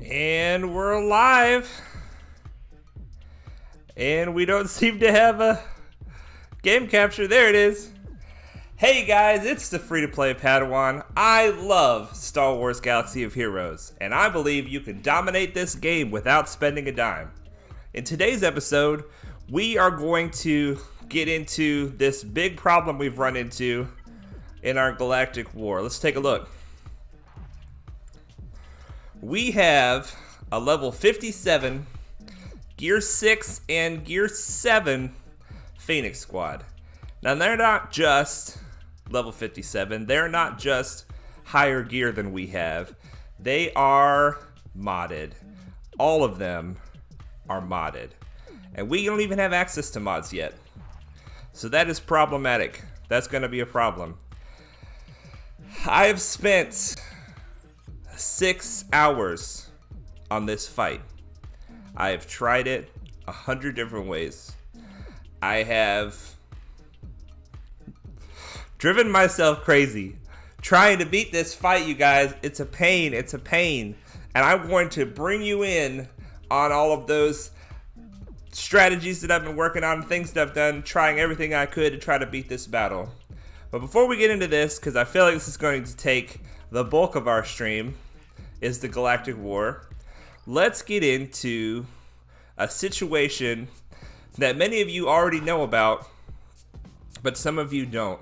And we're live. And we don't seem to have a game capture. There it is. Hey guys, it's the free-to-play Padawan. I love Star Wars Galaxy of Heroes, and I believe you can dominate this game without spending a dime. In today's episode, we are going to get into this big problem we've run into in our Galactic War. Let's take a look. We have a level 57, Gear 6, and Gear 7 Phoenix Squad. Now, they're not just level 57. They're not just higher gear than we have. They are modded. All of them are modded. And we don't even have access to mods yet. So that is problematic. That's going to be a problem. I have spent 6 hours on this fight. I have tried it 100 different ways. I have driven myself crazy trying to beat this fight, you guys. It's a pain. It's a pain. And I'm going to bring you in on all of those strategies that I've been working on, things that I've done, trying everything I could to try to beat this battle. But before we get into this, because I feel like this is going to take the bulk of our stream, is the Galactic War. Let's get into a situation that many of you already know about, but some of you don't.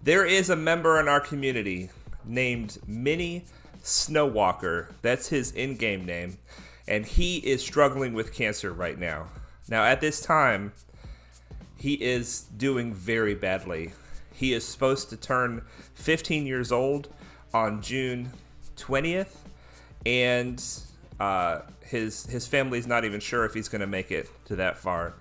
There is a member in our community named Mini Snowwalker. That's his in-game name. And he is struggling with cancer right now. Now, at this time, he is doing very badly. He is supposed to turn 15 years old on June 20th. And his family's not even sure if he's going to make it to that far.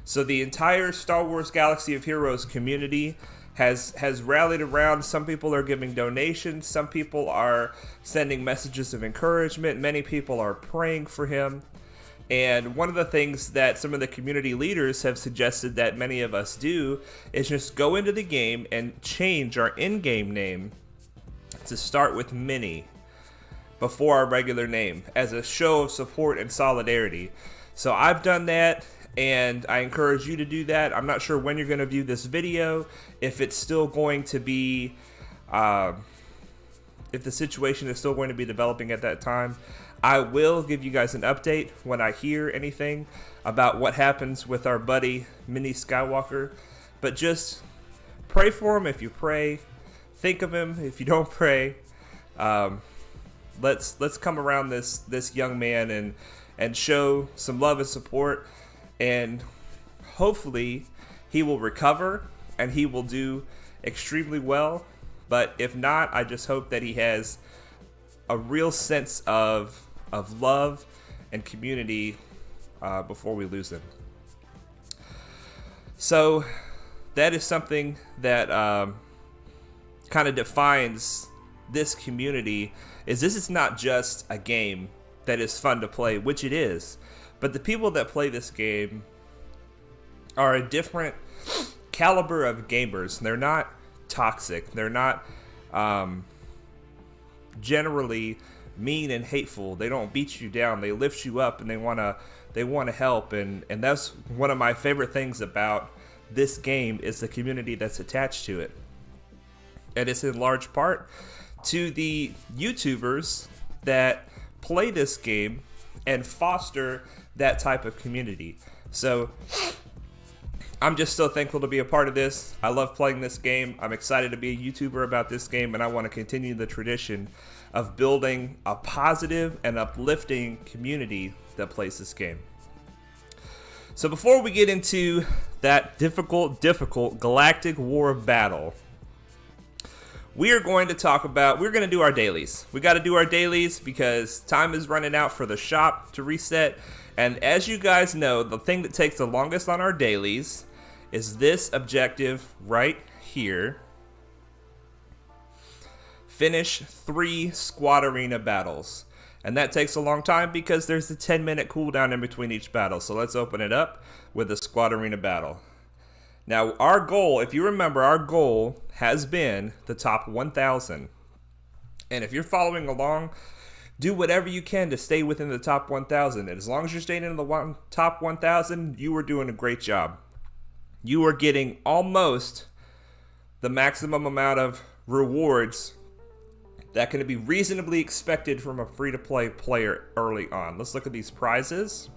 So the entire Star Wars Galaxy of Heroes community has rallied around. Some people are giving donations. Some people are sending messages of encouragement. Many people are praying for him. And one of the things that some of the community leaders have suggested that many of us do is just go into the game and change our in-game name to start with Mini before our regular name as a show of support and solidarity. So I've done that, and I encourage you to do that. I'm not sure when you're going to view this video, if it's still going to be, if the situation is still going to be developing at that time. I will give you guys an update when I hear anything about what happens with our buddy Mini Skywalker. But just pray for him if you pray. Think of him if you don't pray. Let's come around this young man and show some love and support, and hopefully he will recover and he will do extremely well. But if not, I just hope that he has a real sense of love and community before we lose him. So that is something that kind of defines this community. This is not just a game that is fun to play, which it is, but the people that play this game are a different caliber of gamers. They're not toxic. They're not generally mean and hateful. They don't beat you down. They lift you up, and they want to help. And that's one of my favorite things about this game is the community that's attached to it. And it's in large part to the YouTubers that play this game and foster that type of community. So I'm just so thankful to be a part of this. I love playing this game. I'm excited to be a YouTuber about this game, and I want to continue the tradition of building a positive and uplifting community that plays this game. So before we get into that difficult Galactic War battle, we're going to do our dailies. We got to do our dailies because time is running out for the shop to reset. And as you guys know, the thing that takes the longest on our dailies is this objective right here. Finish 3 squad arena battles. And that takes a long time because there's a 10-minute cooldown in between each battle. So let's open it up with a squad arena battle. Now, our goal, if you remember, our goal has been the top 1,000. And if you're following along, do whatever you can to stay within the top 1,000. And as long as you're staying in the top 1,000, you are doing a great job. You are getting almost the maximum amount of rewards that can be reasonably expected from a free-to-play player early on. Let's look at these prizes.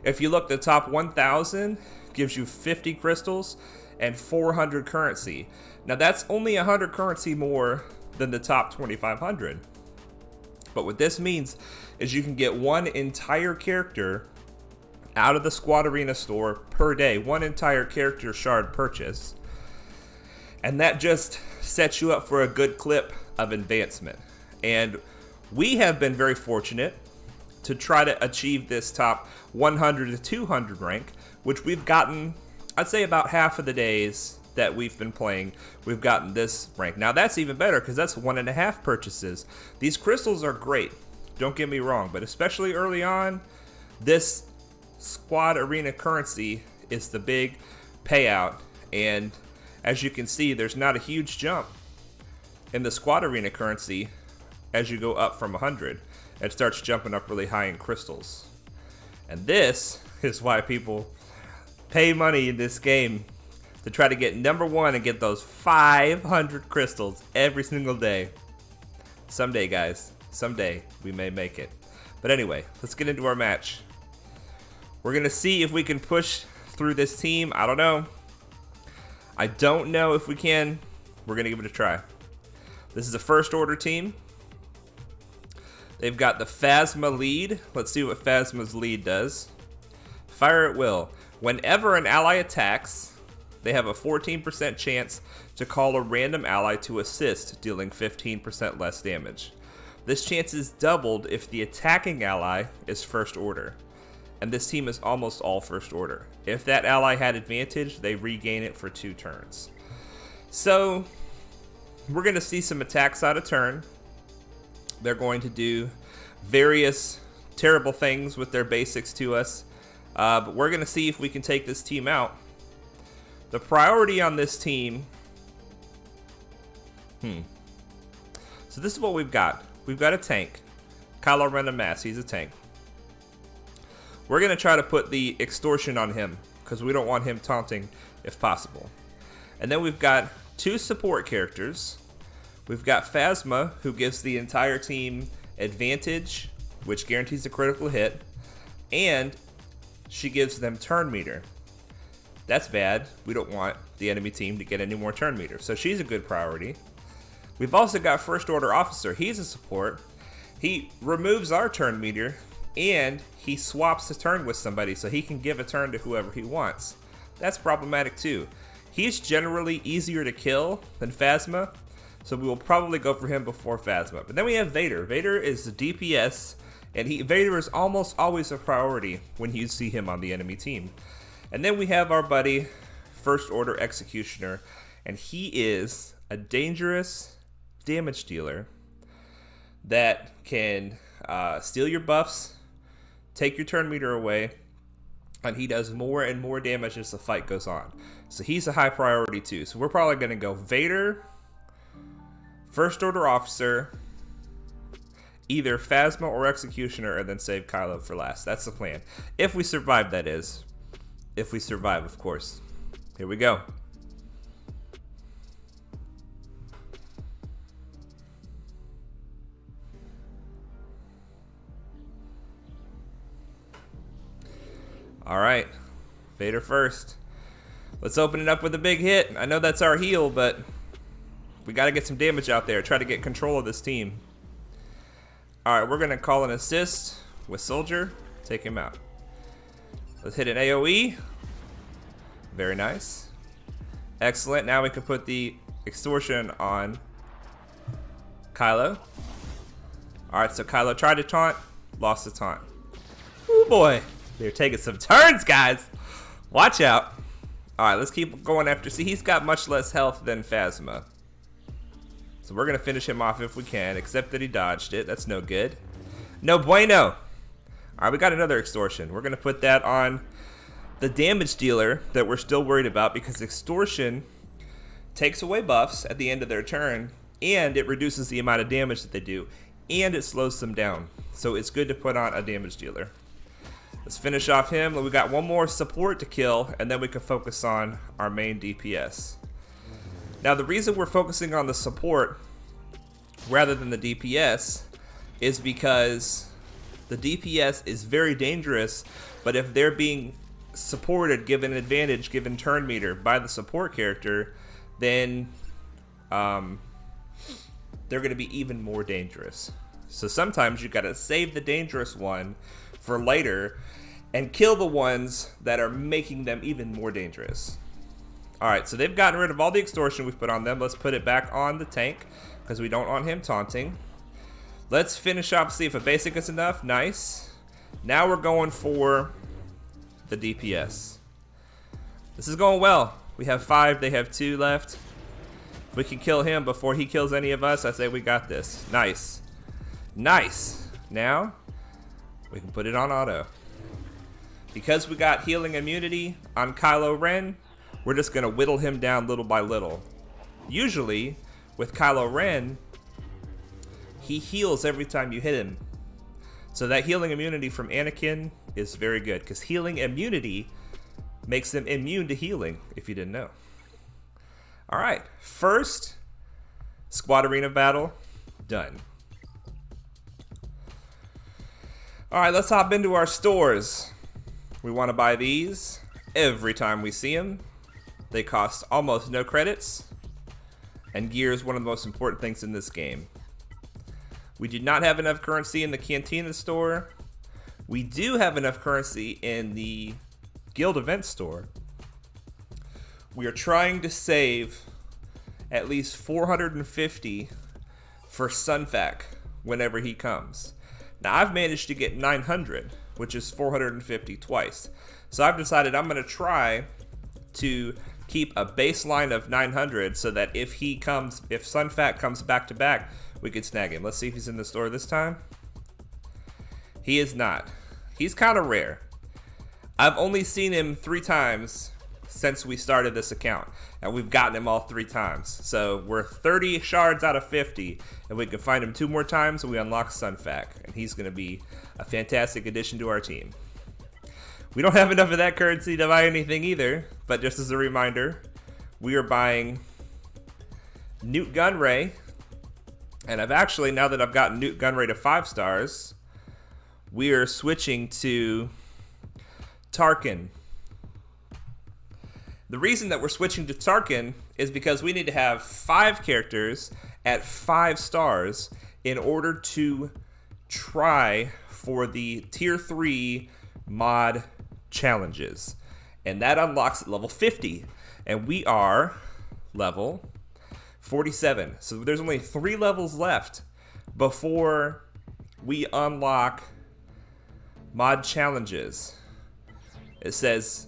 If you look, the top 1,000 gives you 50 crystals and 400 currency. Now that's only 100 currency more than the top 2,500. But what this means is you can get one entire character out of the Squad Arena store per day, one entire character shard purchase. And that just sets you up for a good clip of advancement. And we have been very fortunate to try to achieve this top 100 to 200 rank, which we've gotten, I'd say about half of the days that we've been playing, we've gotten this rank. Now that's even better because that's 1.5 purchases. These crystals are great, don't get me wrong, but especially early on, this Squad Arena currency is the big payout. And as you can see, there's not a huge jump in the Squad Arena currency as you go up from 100. It starts jumping up really high in crystals. And this is why people pay money in this game, to try to get number 1 and get those 500 crystals every single day. Someday, guys, someday we may make it. But anyway, let's get into our match. We're gonna see if we can push through this team. I don't know. I don't know if we can. We're gonna give it a try. This is a first order team. They've got the Phasma lead. Let's see what Phasma's lead does. Fire at will. Whenever an ally attacks, they have a 14% chance to call a random ally to assist, dealing 15% less damage. This chance is doubled if the attacking ally is first order. And this team is almost all first order. If that ally had advantage, they regain it for 2 turns. So, we're going to see some attacks out of turn. They're going to do various terrible things with their basics to us. But we're going to see if we can take this team out. The priority on this team... So this is what we've got. We've got a tank. Kylo Ren Mass, he's a tank. We're going to try to put the extortion on him, because we don't want him taunting if possible. And then we've got 2 support characters. We've got Phasma, who gives the entire team advantage, which guarantees a critical hit. And she gives them turn meter. That's bad. We don't want the enemy team to get any more turn meter. So she's a good priority. We've also got First Order Officer. He's a support. He removes our turn meter, and he swaps a turn with somebody so he can give a turn to whoever he wants. That's problematic too. He's generally easier to kill than Phasma, so we will probably go for him before Phasma. But then we have Vader. Vader is the DPS, and Vader is almost always a priority when you see him on the enemy team. And then we have our buddy, First Order Executioner, and he is a dangerous damage dealer that can steal your buffs, take your turn meter away, and he does more and more damage as the fight goes on. So he's a high priority too. So we're probably going to go Vader, First Order Officer, either Phasma or Executioner, and then save Kylo for last. That's the plan. If we survive, that is. If we survive, of course. Here we go. Alright, Vader first. Let's open it up with a big hit. I know that's our heal, but we got to get some damage out there. Try to get control of this team. Alright, we're going to call an assist with Soldier. Take him out. Let's hit an AoE. Very nice. Excellent. Now we can put the extortion on Kylo. Alright, so Kylo tried to taunt. Lost the taunt. Oh boy. They're taking some turns, guys. Watch out. Alright, let's keep going after. See, he's got much less health than Phasma. So we're going to finish him off if we can, except that he dodged it. That's no good. No bueno. Alright, we got another extortion. We're going to put that on the damage dealer that we're still worried about, because extortion takes away buffs at the end of their turn, and it reduces the amount of damage that they do. and it slows them down. So it's good to put on a damage dealer. Let's finish off him. We got one more support to kill, and then we can focus on our main DPS. Now, the reason we're focusing on the support rather than the DPS is because the DPS is very dangerous, but if they're being supported, given advantage, given turn meter by the support character, then they're going to be even more dangerous. So sometimes you got to save the dangerous one for later and kill the ones that are making them even more dangerous. Alright, so they've gotten rid of all the extortion we've put on them. Let's put it back on the tank because we don't want him taunting. Let's finish up, see if a basic is enough. Nice. Now we're going for the DPS. This is going well. We have 5, they have 2 left. If we can kill him before he kills any of us, I say we got this. Nice. Nice. Now, we can put it on auto. Because we got healing immunity on Kylo Ren, we're just going to whittle him down little by little. Usually, with Kylo Ren, he heals every time you hit him. So that healing immunity from Anakin is very good, because healing immunity makes them immune to healing, if you didn't know. Alright, first squad arena battle, done. Alright, let's hop into our stores. We want to buy these every time we see them. They cost almost no credits, and gear is one of the most important things in this game. We do not have enough currency in the Cantina store. We do have enough currency in the Guild event store. We are trying to save at least 450 for Sunfac whenever he comes. Now I've managed to get 900, which is 450 twice. So I've decided I'm going to try to keep a baseline of 900 so that if Sunfac comes back to back, we could snag him. Let's see if he's in the store this time. He is not. He's kind of rare. I've only seen him 3 times since we started this account, and we've gotten him all 3 times. So we're 30 shards out of 50, and we can find him 2 more times and we unlock Sunfac, and he's going to be a fantastic addition to our team. We don't have enough of that currency to buy anything either, but just as a reminder, we are buying Newt Gunray, and I've actually, now that I've gotten Newt Gunray to 5 stars, we are switching to Tarkin. The reason that we're switching to Tarkin is because we need to have 5 characters at 5 stars in order to try for the tier 3 mod challenges. And that unlocks at level 50. And we are level 47. So there's only 3 levels left before we unlock mod challenges. It says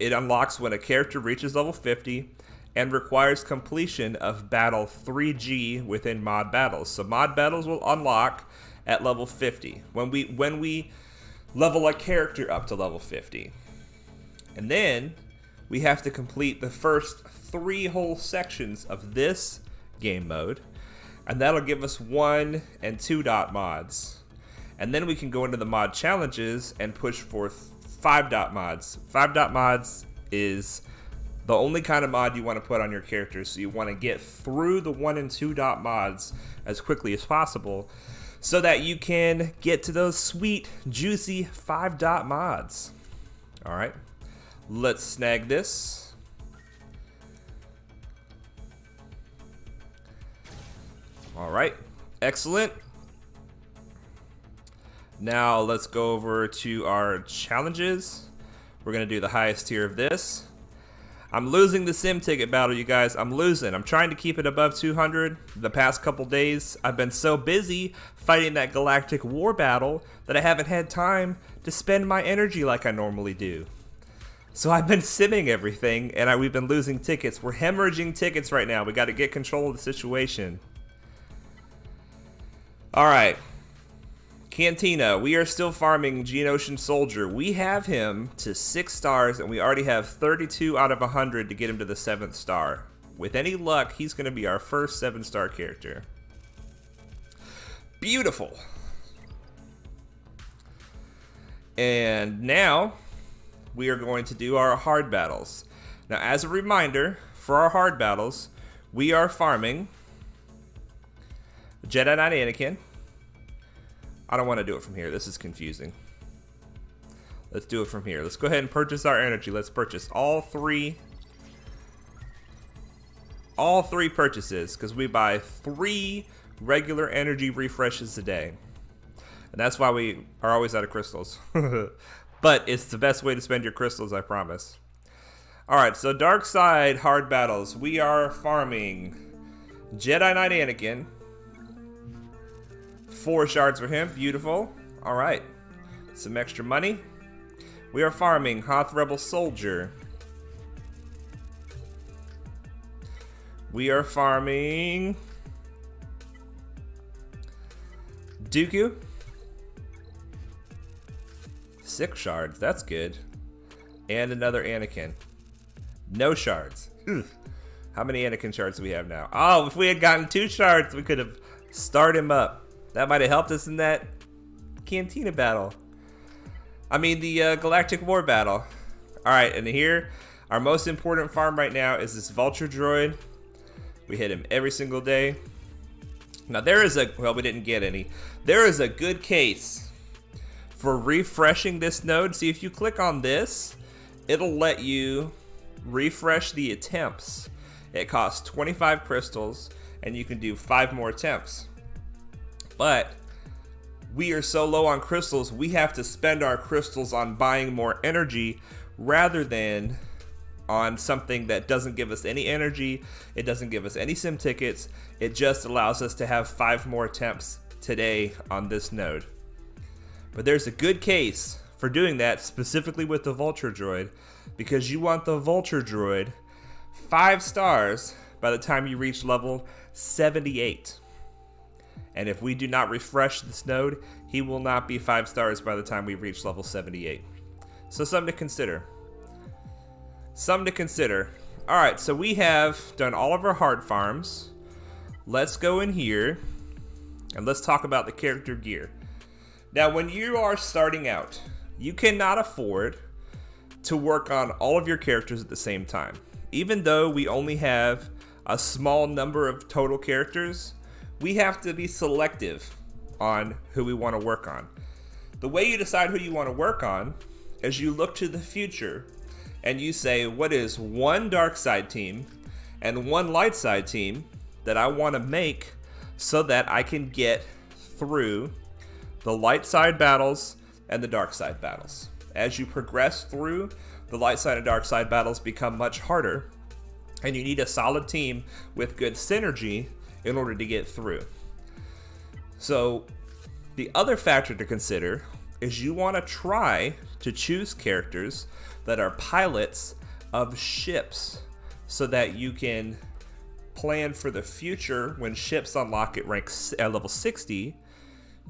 it unlocks when a character reaches level 50 and requires completion of battle 3G within mod battles. So mod battles will unlock at level 50 when we level a character up to level 50. And then we have to complete the first 3 whole sections of this game mode, and that'll give us 1 and 2 dot mods. And then we can go into the mod challenges and push for 5 dot mods. 5 dot mods is the only kind of mod you want to put on your characters, so you want to get through the 1 and 2 dot mods as quickly as possible so that you can get to those sweet, juicy 5 dot mods. Alright, let's snag this. Alright, excellent. Now let's go over to our challenges. We're going to do the highest tier of this. I'm losing the sim ticket battle, you guys. I'm losing. I'm trying to keep it above 200. The past couple days, I've been so busy fighting that Galactic war battle that I haven't had time to spend my energy like I normally do. So I've been simming everything, and we've been losing tickets. We're hemorrhaging tickets right now. We got to get control of the situation. All right. Cantina, we are still farming Geonosian Soldier. We have him to 6 stars, and we already have 32 out of 100 to get him to the 7th star. With any luck, he's going to be our first 7-star character. Beautiful. And now we are going to do our hard battles. Now, as a reminder, for our hard battles, we are farming Jedi Knight Anakin. I don't want to do it from here. This is confusing. Let's do it from here. Let's go ahead and purchase our energy. Let's purchase all three purchases, because we buy 3 regular energy refreshes a day. And that's why we are always out of crystals. But it's the best way to spend your crystals, I promise. Alright, so dark side hard battles. We are farming Jedi Knight Anakin. 4 shards for him. Beautiful. Alright. Some extra money. We are farming Hoth Rebel Soldier. We are farming Dooku. 6 shards. That's good. And another Anakin. No shards. Ugh. How many Anakin shards do we have now? Oh, if we had gotten 2 shards, we could have started him up. That might have helped us in that Cantina battle. I mean, the Galactic War battle. Alright, and here, our most important farm right now is this Vulture Droid. We hit him every single day. Now, there is a... Well, we didn't get any. There is a good case for refreshing this node. See, if you click on this, it'll let you refresh the attempts. It costs 25 crystals, and you can do 5 more attempts. But we are so low on crystals, we have to spend our crystals on buying more energy rather than on something that doesn't give us any energy. It doesn't give us any sim tickets. It just allows us to have 5 more attempts today on this node. But there's a good case for doing that, specifically with the Vulture Droid, because you want the Vulture Droid 5 stars by the time you reach level 78. And if we do not refresh this node, he will not be 5 stars by the time we reach level 78. So something to consider. Something to consider. Alright, so we have done all of our hard farms. Let's go in here and let's talk about the character gear. Now, when you are starting out, you cannot afford to work on all of your characters at the same time. Even though we only have a small number of total characters, we have to be selective on who we want to work on. The way you decide who you want to work on is you look to the future and you say, what is one dark side team and one light side team that I want to make so that I can get through the light side battles and the dark side battles. As you progress through, the light side and dark side battles become much harder, and you need a solid team with good synergy in order to get through. So the other factor to consider is you want to try to choose characters that are pilots of ships so that you can plan for the future when ships unlock at level 60.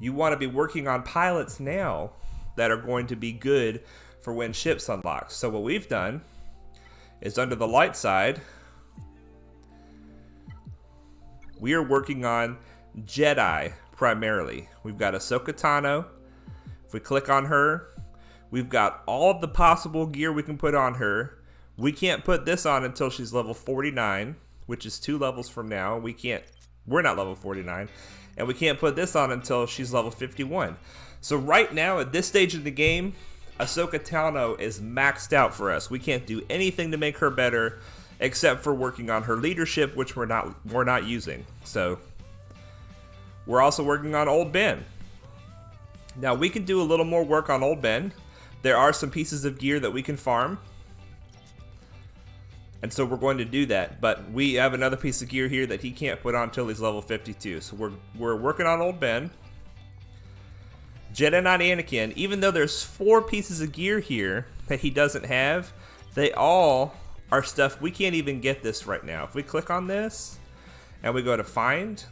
You want to be working on pilots now that are going to be good for when ships unlock. So what we've done is, under the light side, we are working on Jedi primarily. We've got Ahsoka Tano. If we click on her, we've got all of the possible gear we can put on her. We can't put this on until she's level 49, which is 2 levels from now. We're not level 49. And we can't put this on until she's level 51. So right now, at this stage of the game, Ahsoka Tano is maxed out for us. We can't do anything to make her better except for working on her leadership, which we're not using. So we're also working on Old Ben. Now, we can do a little more work on Old Ben. There are some pieces of gear that we can farm, and so we're going to do that. But we have another piece of gear here that he can't put on until he's level 52. So we're working on Old Ben. Jedi Knight Anakin, even though there's 4 pieces of gear here that he doesn't have, they all are stuff we can't even get this right now. If we click on this and we go to find,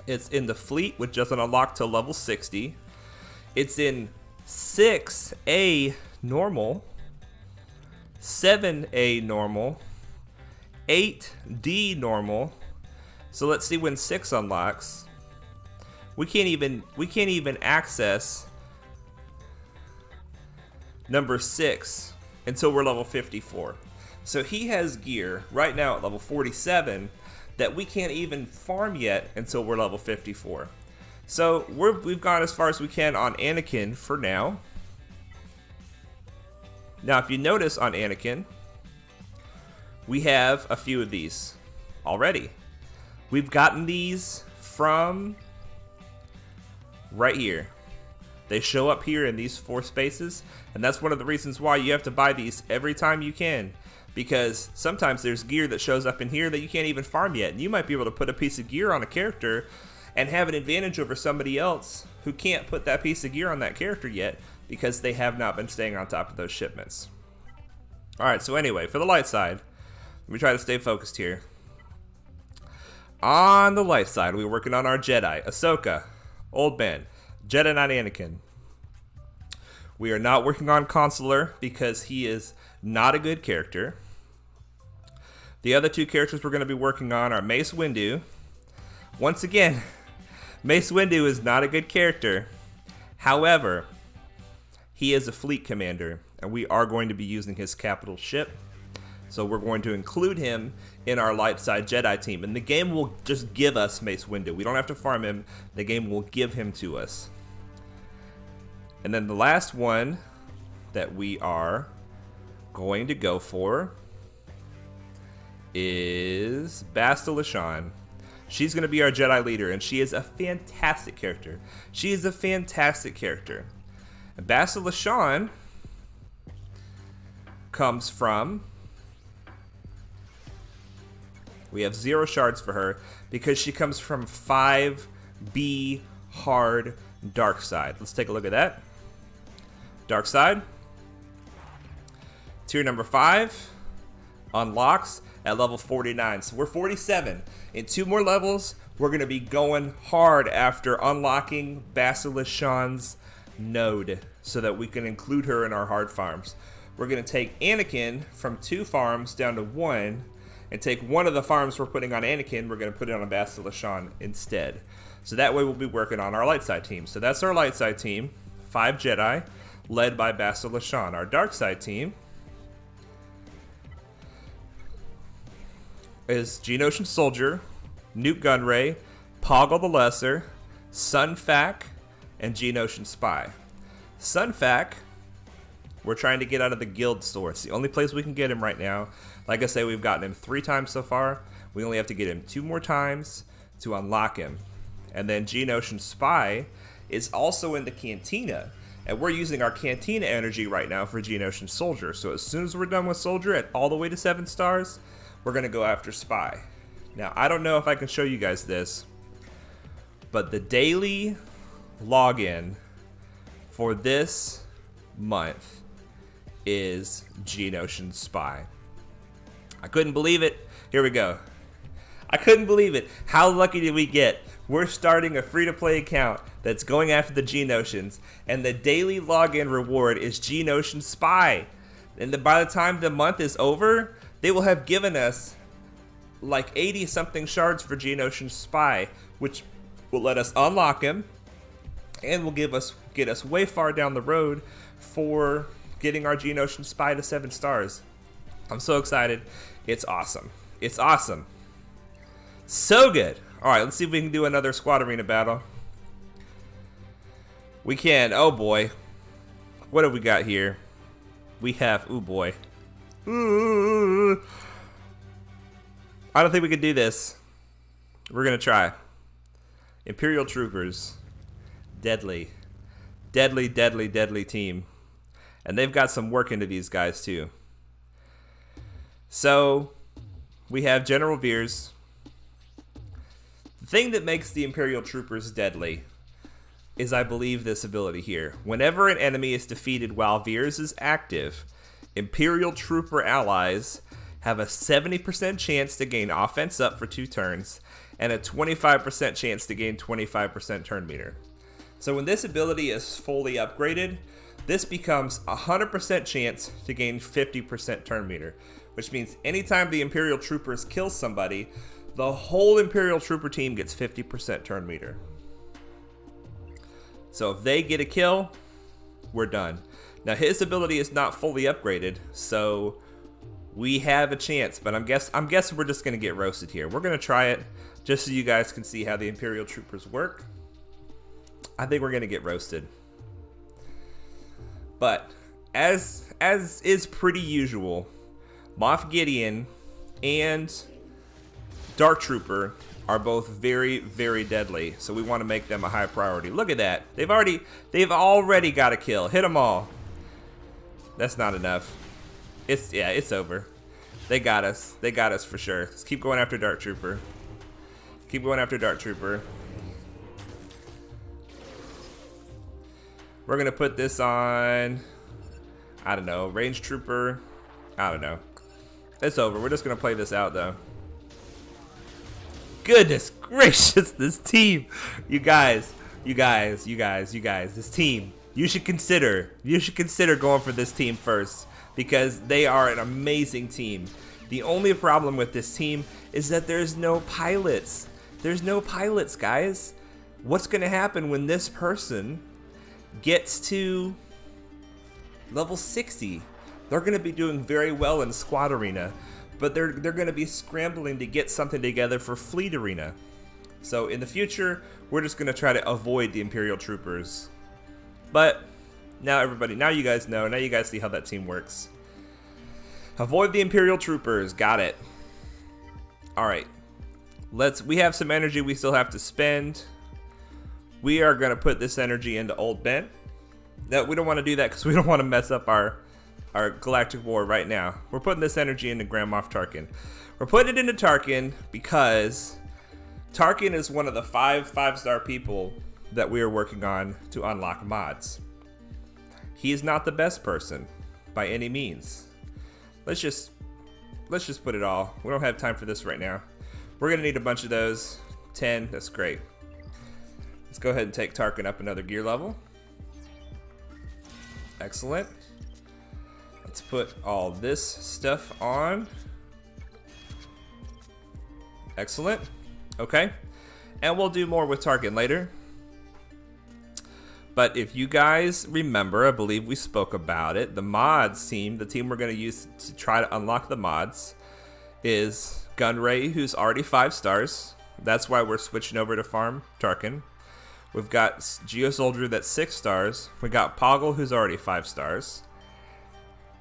it's in the fleet, which doesn't unlock till level 60. It's in 6A normal, 7A normal, 8D normal. So let's see when 6 unlocks. We can't even access number 6 until we're level 54. So he has gear right now at level 47 that we can't even farm yet until we're level 54. So we've gone as far as we can on Anakin for now. Now, if you notice on Anakin, we have a few of these already. We've gotten these from right here. They show up here in these 4 spaces, and that's one of the reasons why you have to buy these every time you can, because sometimes there's gear that shows up in here that you can't even farm yet, and you might be able to put a piece of gear on a character and have an advantage over somebody else who can't put that piece of gear on that character yet because they have not been staying on top of those shipments. Alright, so anyway, for the light side, let me try to stay focused here. On the light side, we're working on our Jedi, Ahsoka, Old Man, Jedi Knight Anakin. We are not working on Consular because he is not a good character. The other 2 characters we're going to be working on are Mace Windu. Once again, Mace Windu is not a good character. However, he is a fleet commander, and we are going to be using his capital ship. So we're going to include him in our light side Jedi team. And the game will just give us Mace Windu. We don't have to farm him. The game will give him to us. And then the last one that we are going to go for is Bastila Shan. She's going to be our Jedi leader, and she is a fantastic character. She is a fantastic character. And Bastila Shan comes from... We have 0 shards for her because she comes from 5B hard dark side. Let's take a look at that. Dark side. Tier number 5 unlocks at level 49. So we're 47. In 2 more levels, we're going to be going hard after unlocking Bastila Shan's node so that we can include her in our hard farms. We're going to take Anakin from 2 farms down to 1 and take one of the farms we're putting on Anakin, we're going to put it on a Bastila Shan instead. So that way we'll be working on our light side team. So that's our light side team, 5 Jedi, led by Bastila Shan. Our dark side team is Geonosian Soldier, Nuke Gunray, Poggle the Lesser, Sun Fac, and Geonosian Spy. Sun Fac, we're trying to get out of the guild store. It's the only place we can get him right now. Like I say, we've gotten him 3 times so far. We only have to get him 2 more times to unlock him. And then Geonosian Spy is also in the Cantina. And we're using our Cantina energy right now for Geonosian Soldier. So as soon as we're done with Soldier at all the way to 7 stars, we're going to go after Spy. Now, I don't know if I can show you guys this, but the daily login for this month is Geonosian Spy. I couldn't believe it. Here we go. I couldn't believe it. How lucky did we get? We're starting a free-to-play account that's going after the Geonosians, and the daily login reward is Geonosian Spy. And then by the time the month is over, they will have given us like 80-something shards for Geonosian Spy, which will let us unlock him, and will get us way far down the road for getting our Geonosian Spy to 7 stars. I'm so excited. It's awesome. It's awesome. So good. Alright, let's see if we can do another squad arena battle. We can. Oh boy. What have we got here? We have... Ooh boy. Ooh. I don't think we can do this. We're going to try. Imperial Troopers. Deadly. Deadly, deadly, deadly team. And they've got some work into these guys too. So, we have General Veers. The thing that makes the Imperial Troopers deadly is, I believe, this ability here. Whenever an enemy is defeated while Veers is active, Imperial Trooper allies have a 70% chance to gain offense up for 2 turns, and a 25% chance to gain 25% turn meter. So when this ability is fully upgraded, this becomes a 100% chance to gain 50% turn meter, which means anytime the Imperial Troopers kill somebody, the whole Imperial Trooper team gets 50% turn meter. So if they get a kill, we're done. Now his ability is not fully upgraded, so we have a chance, but I'm guessing we're just gonna get roasted here. We're gonna try it just so you guys can see how the Imperial troopers work. I think we're gonna get roasted. But as is pretty usual, Moff Gideon and Dark Trooper are both very, very deadly, so we want to make them a high priority. Look at that. They've already got a kill. Hit them all. That's not enough. It's over. They got us. They got us for sure. Let's keep going after Dark Trooper. Keep going after Dark Trooper. We're gonna put this on, I don't know, Range Trooper. I don't know. It's over. We're just gonna play this out though. Goodness gracious, this team. You guys, this team. You should consider going for this team first, because they are an amazing team. The only problem with this team is that there's no pilots. There's no pilots, guys. What's gonna happen when this person gets to level 60? They're gonna be doing very well in Squad Arena, but they're gonna be scrambling to get something together for Fleet Arena. So in the future, we're just gonna try to avoid the Imperial troopers. But now you guys know, now you guys see how that team works. Avoid the Imperial troopers, got it. All right, we have some energy we still have to spend. We are gonna put this energy into Old Ben. No, we don't wanna do that because we don't wanna mess up our Galactic War right now. We're putting this energy into Grand Moff Tarkin. We're putting it into Tarkin because Tarkin is one of the five-star people that we are working on to unlock mods. He is not the best person by any means. Let's just put it all. We don't have time for this right now. We're gonna need a bunch of those. 10, that's great. Let's go ahead and take Tarkin up another gear level. Excellent. Let's put all this stuff on. Excellent. Okay. And we'll do more with Tarkin later. But if you guys remember, I believe we spoke about it, the mods team, the team we're going to use to try to unlock the mods, is Gunray, who's already 5 stars. That's why we're switching over to farm Tarkin. We've got Geo Soldier that's 6 stars. We got Poggle, who's already 5 stars.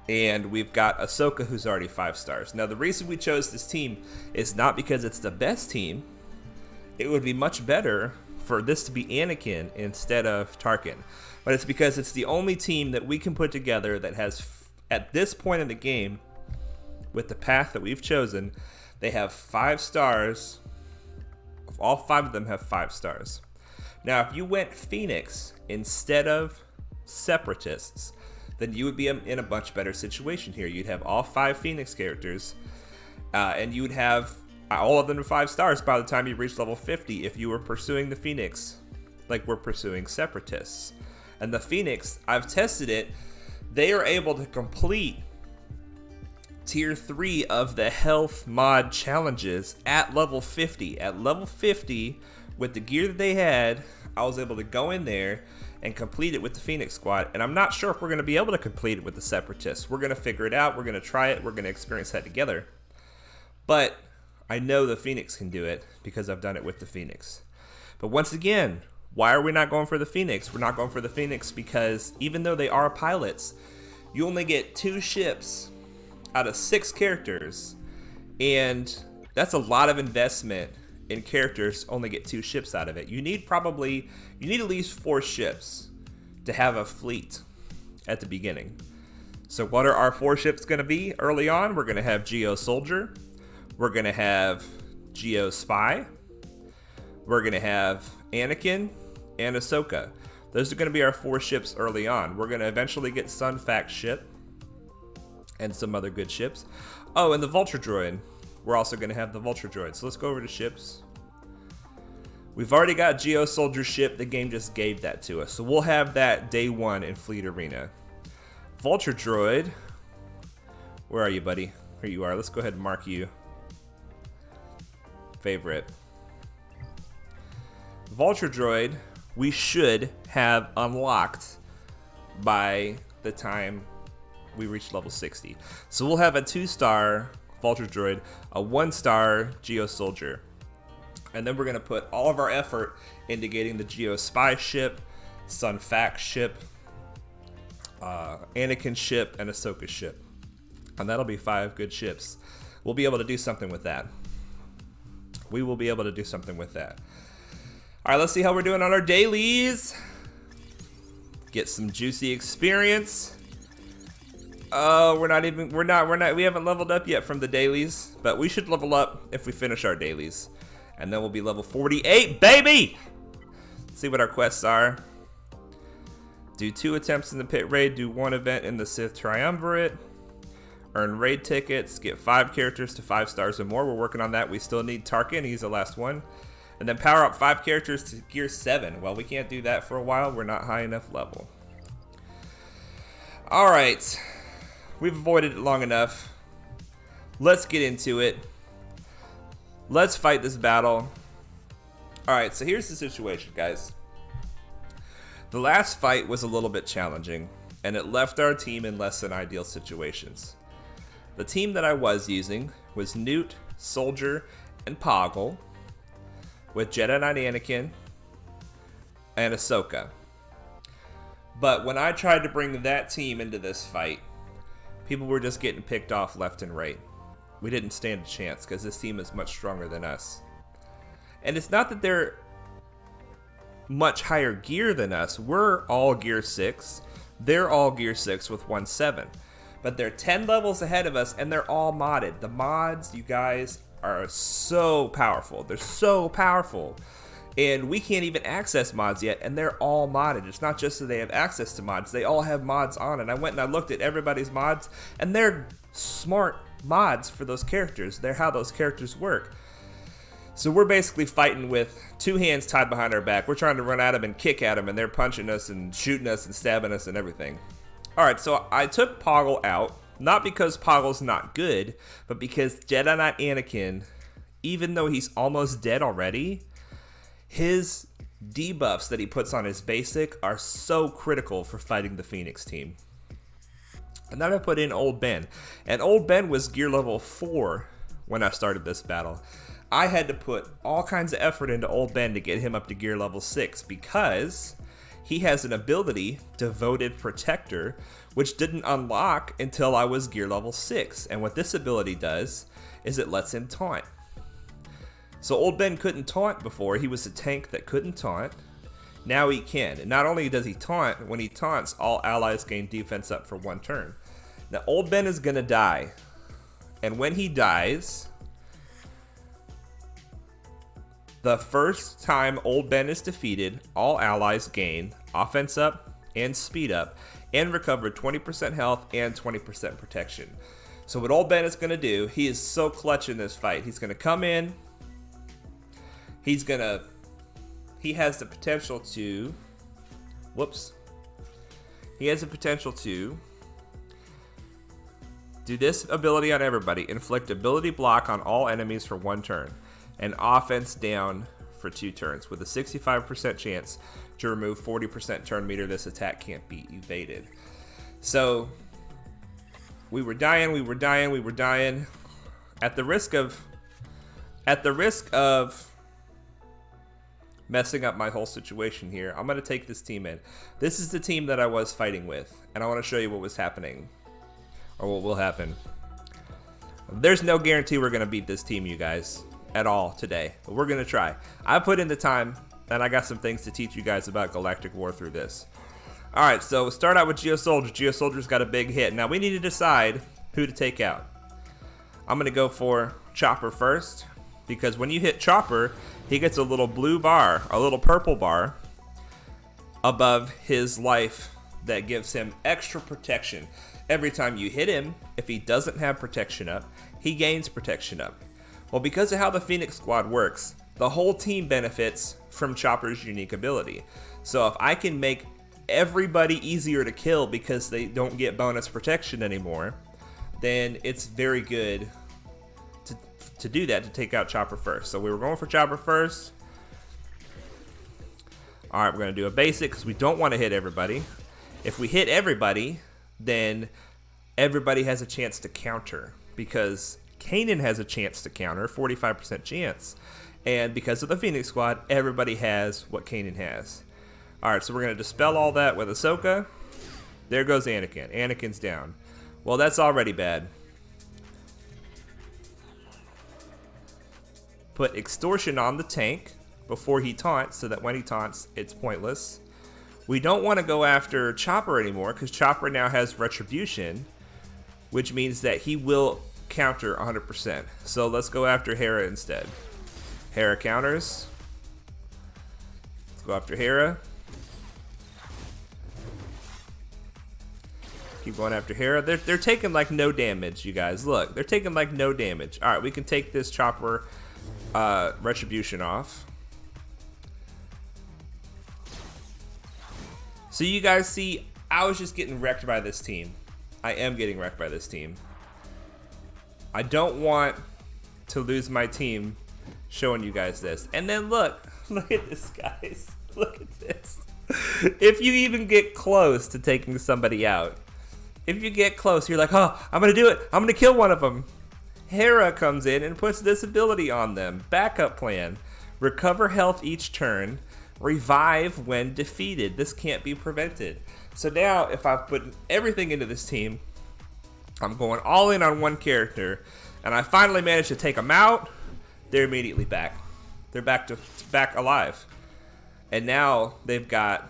And we've got Ahsoka, who's already 5 stars. Now, the reason we chose this team is not because it's the best team. It would be much better for this to be Anakin instead of Tarkin. But it's because it's the only team that we can put together that has, at this point in the game, with the path that we've chosen, they have 5 stars. All 5 of them have 5 stars. Now, if you went Phoenix instead of Separatists, then you would be in a much better situation here. You'd have all 5 Phoenix characters, and you would have all of them to 5 stars by the time you reach level 50 if you were pursuing the Phoenix like we're pursuing Separatists. And the Phoenix, I've tested it, they are able to complete tier 3 of the health mod challenges at level 50. At level 50, with the gear that they had, I was able to go in there and complete it with the Phoenix squad. And I'm not sure if we're going to be able to complete it with the Separatists. We're going to figure it out. We're going to try it. We're going to experience that together. But I know the Phoenix can do it because I've done it with the Phoenix. But once again, why are we not going for the Phoenix? We're not going for the Phoenix because even though they are pilots, you only get 2 ships out of 6 characters. And that's a lot of investment in characters, only get 2 ships out of it. You need at least 4 ships to have a fleet at the beginning. So what are our 4 ships going to be early on? We're going to have Geo Soldier. We're going to have Geo Spy. We're going to have Anakin and Ahsoka. Those are going to be our 4 ships early on. We're going to eventually get Sun Fac ship and some other good ships. Oh, and the Vulture Droid. We're also going to have the Vulture Droid. So let's go over to ships. We've already got Geo Soldier ship. The game just gave that to us. So we'll have that day 1 in Fleet Arena. Vulture Droid. Where are you, buddy? Here you are. Let's go ahead and mark you. Favorite. Vulture Droid we should have unlocked by the time we reach level 60. So we'll have a 2-star Vulture Droid, a 1-star Geo Soldier. And then we're going to put all of our effort into getting the Geo Spy ship, Sun Fac ship, Anakin ship, and Ahsoka ship. And that'll be 5 good ships. We'll be able to do something with that. We will be able to do something with that. All right, let's see how we're doing on our dailies. Get some juicy experience. Oh, we haven't leveled up yet from the dailies, but we should level up if we finish our dailies. And then we'll be level 48, baby! Let's see what our quests are. Do 2 attempts in the pit raid, do 1 event in the Sith Triumvirate. Earn raid tickets, get 5 characters to 5 stars or more. We're working on that. We still need Tarkin, he's the last one. And then power up 5 characters to gear 7. Well, we can't do that for a while. We're not high enough level. All right. We've avoided it long enough. Let's get into it. Let's fight this battle. All right, so here's the situation, guys. The last fight was a little bit challenging, and it left our team in less than ideal situations. The team that I was using was Newt, Soldier, and Poggle, with Jedi Knight Anakin and Ahsoka. But when I tried to bring that team into this fight, people were just getting picked off left and right. We didn't stand a chance because this team is much stronger than us. And it's not that they're much higher gear than us. We're all gear 6. They're all gear 6 with 1-7. But they're 10 levels ahead of us, and they're all modded. The mods, you guys, are so powerful. They're so powerful. And we can't even access mods yet, and they're all modded. It's not just that they have access to mods. They all have mods on, and I went and I looked at everybody's mods, and they're smart mods for those characters. They're how those characters work. So we're basically fighting with 2 hands tied behind our back. We're trying to run at them and kick at them, and they're punching us and shooting us and stabbing us and everything. All right, so I took Poggle out, not because Poggle's not good, but because Jedi Knight Anakin, even though he's almost dead already, his debuffs that he puts on his basic are so critical for fighting the Phoenix team. And then I put in Old Ben. And Old Ben was gear level 4 when I started this battle. I had to put all kinds of effort into Old Ben to get him up to gear level 6 because he has an ability, Devoted Protector, which didn't unlock until I was gear level 6. And what this ability does is it lets him taunt. So Old Ben couldn't taunt before. He was a tank that couldn't taunt. Now he can. And not only does he taunt, when he taunts, all allies gain defense up for 1 turn. Now Old Ben is going to die. And when he dies, the first time Old Ben is defeated, all allies gain offense up and speed up and recover 20% health and 20% protection. So what Old Ben is going to do, he is so clutch in this fight. He's going to come in. He has the potential to, he has the potential to do this ability on everybody. Inflict ability block on all enemies for 1 turn. And offense down for 2 turns with a 65% chance to remove 40% turn meter. This attack can't be evaded. So we were dying. At the risk of messing up my whole situation here, I'm going to take this team in. This is the team that I was fighting with, and I want to show you what was happening, or what will happen. There's no guarantee we're going to beat this team, you guys, at all today, but we're going to try. I put in the time, and I got some things to teach you guys about Galactic War through this. All right, so start out with Geo Soldier. Geo Soldier's got a big hit. Now we need to decide who to take out. I'm going to go for Chopper first, because when you hit Chopper, he gets a little blue bar, a little purple bar above his life that gives him extra protection. Every time you hit him, if he doesn't have protection up, he gains protection up. Well, because of how the Phoenix Squad works, the whole team benefits from Chopper's unique ability. So if I can make everybody easier to kill because they don't get bonus protection anymore, then it's very good to do that, to take out Chopper first. So we were going for Chopper first. All right, we're going to do a basic because we don't want to hit everybody. If we hit everybody, then everybody has a chance to counter because Kanan has a chance to counter, 45% chance. And because of the Phoenix Squad, everybody has what Kanan has. All right, so we're going to dispel all that with Ahsoka. There goes Anakin. Anakin's down. Well, that's already bad. Put extortion on the tank before he taunts so that when he taunts, it's pointless. We don't want to go after Chopper anymore because Chopper now has retribution, which means that he will counter 100%. So let's go after Hera instead. Hera counters. Let's go after Hera. Keep going after Hera. They're taking like no damage, you guys. Look, they're taking like no damage. All right, we can take this Chopper retribution off. So you guys see, I was just getting wrecked by this team. I am getting wrecked by this team. I don't want to lose my team showing you guys this. And then look at this, guys. Look at this. If you even get close to taking somebody out, if you get close, you're like, oh, I'm going to do it. I'm going to kill one of them. Hera comes in and puts this ability on them. Backup plan. Recover health each turn. Revive when defeated. This can't be prevented. So now, if I put everything into this team, I'm going all in on one character, and I finally manage to take them out, they're immediately back. They're back alive. And now they've got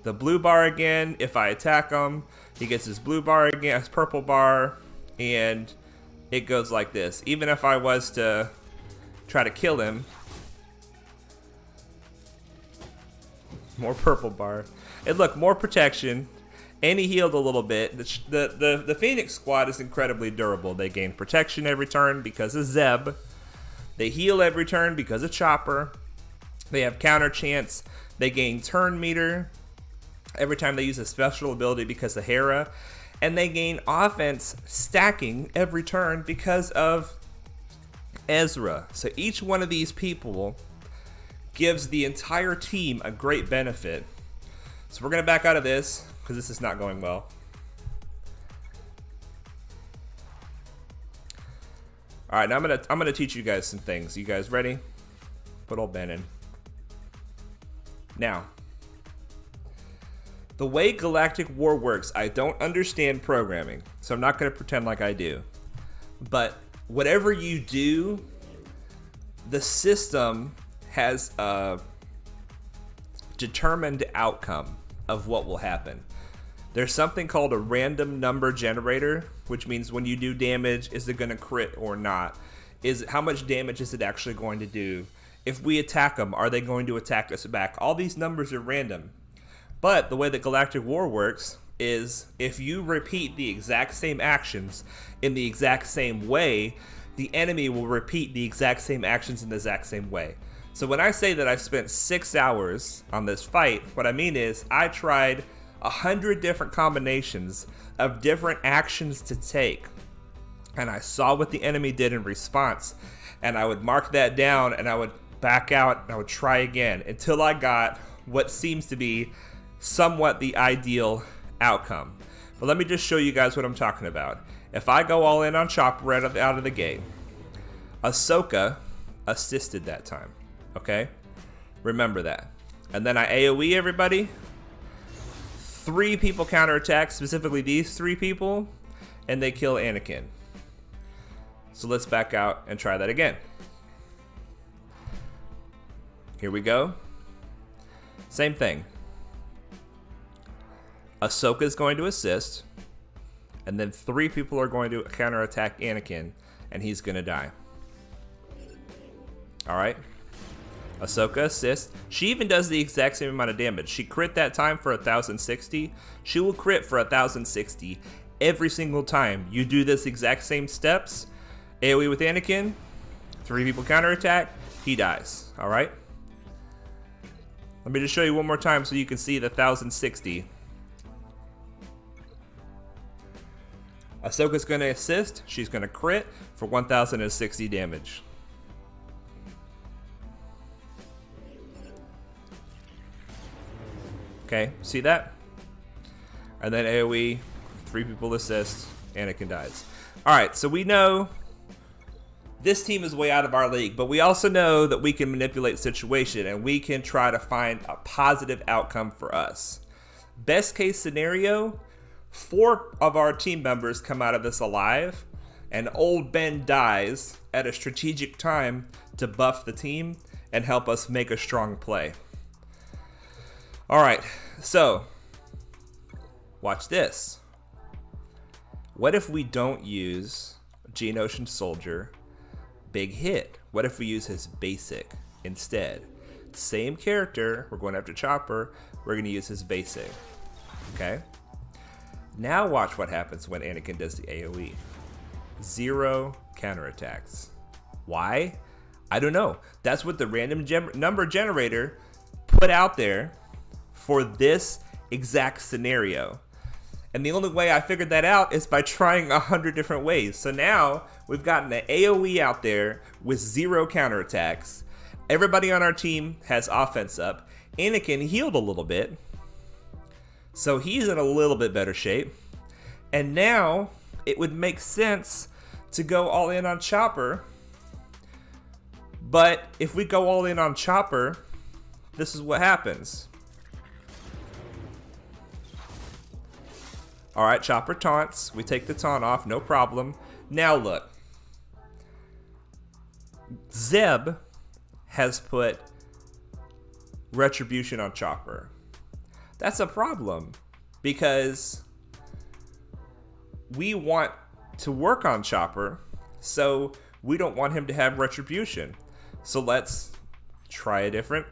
the blue bar again. If I attack him, he gets his blue bar again, his purple bar, and it goes like this. Even if I was to try to kill him, more purple bar. And look, more protection. And he healed a little bit. The Phoenix Squad is incredibly durable. They gain protection every turn because of Zeb. They heal every turn because of Chopper. They have counter chance. They gain turn meter every time they use a special ability because of Hera. And they gain offense stacking every turn because of Ezra. So each one of these people gives the entire team a great benefit. So we're going to back out of this because this is not going well. All right, now I'm gonna teach you guys some things. You guys ready? Put old Ben in. Now, the way Galactic War works, I don't understand programming, so I'm not gonna pretend like I do. But whatever you do, the system has a determined outcome of what will happen. There's something called a random number generator, which means when you do damage, is it going to crit or not? How much damage is it actually going to do? If we attack them, are they going to attack us back? All these numbers are random. But the way that Galactic War works is if you repeat the exact same actions in the exact same way, the enemy will repeat the exact same actions in the exact same way. So when I say that I spent 6 hours on this fight, what I mean is I tried 100 different combinations of different actions to take, and I saw what the enemy did in response, and I would mark that down, and I would back out, and I would try again until I got what seems to be somewhat the ideal outcome. But let me just show you guys what I'm talking about. If I go all in on Chopper right out of the gate, Ahsoka assisted that time, okay? Remember that. And then I AoE everybody. 3 people counterattack, specifically these 3 people, and they kill Anakin. So let's back out and try that again. Here we go. Same thing. Ahsoka is going to assist, and then 3 people are going to counterattack Anakin, and he's going to die. Alright. Ahsoka assists. She even does the exact same amount of damage. She crit that time for 1060. She will crit for 1060 every single time you do this exact same steps. AoE with Anakin. 3 people counterattack. He dies. Alright. Let me just show you one more time so you can see the 1060. Ahsoka's going to assist. She's going to crit for 1060 damage. Okay, see that? And then AoE, 3 people assist, Anakin dies. Alright, so we know this team is way out of our league, but we also know that we can manipulate situation and we can try to find a positive outcome for us. Best case scenario, 4 of our team members come out of this alive, and old Ben dies at a strategic time to buff the team and help us make a strong play. Alright, so watch this. What if we don't use Geonosian Soldier big hit? What if we use his basic instead? Same character, we're going after Chopper, we're going to use his basic. Okay? Now watch what happens when Anakin does the AoE. 0 counterattacks. Why? I don't know. That's what the random number generator put out there for this exact scenario. And the only way I figured that out is by trying 100 different ways. So now we've gotten an AoE out there with 0 counterattacks. Everybody on our team has offense up. Anakin healed a little bit, so he's in a little bit better shape. And now it would make sense to go all in on Chopper. But if we go all in on Chopper, this is what happens. Alright, Chopper taunts. We take the taunt off, no problem. Now look. Zeb has put Retribution on Chopper. That's a problem because we want to work on Chopper, so we don't want him to have Retribution. So let's try a different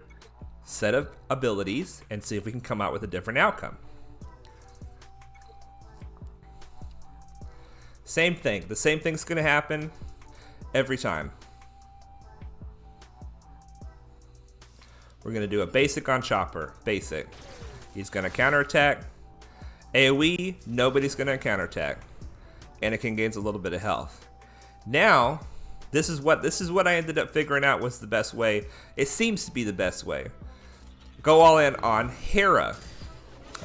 set of abilities and see if we can come out with a different outcome. Same thing. The same thing's going to happen every time. We're going to do a basic on Chopper. Basic. He's going to counterattack. AoE, nobody's going to counterattack. Anakin gains a little bit of health. Now, this is what I ended up figuring out was the best way. It seems to be the best way. Go all in on Hera.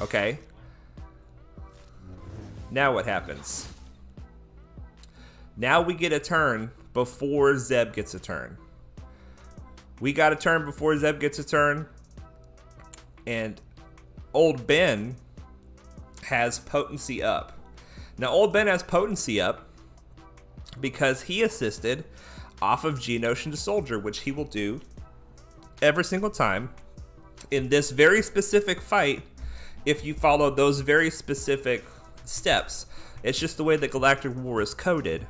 Okay? Now what happens? Now we get a turn before Zeb gets a turn. We got a turn before Zeb gets a turn. And old Ben has potency up. Now old Ben has potency up because he assisted off of Geonosian Soldier, which he will do every single time in this very specific fight if you follow those very specific steps. It's just the way that Galactic War is coded.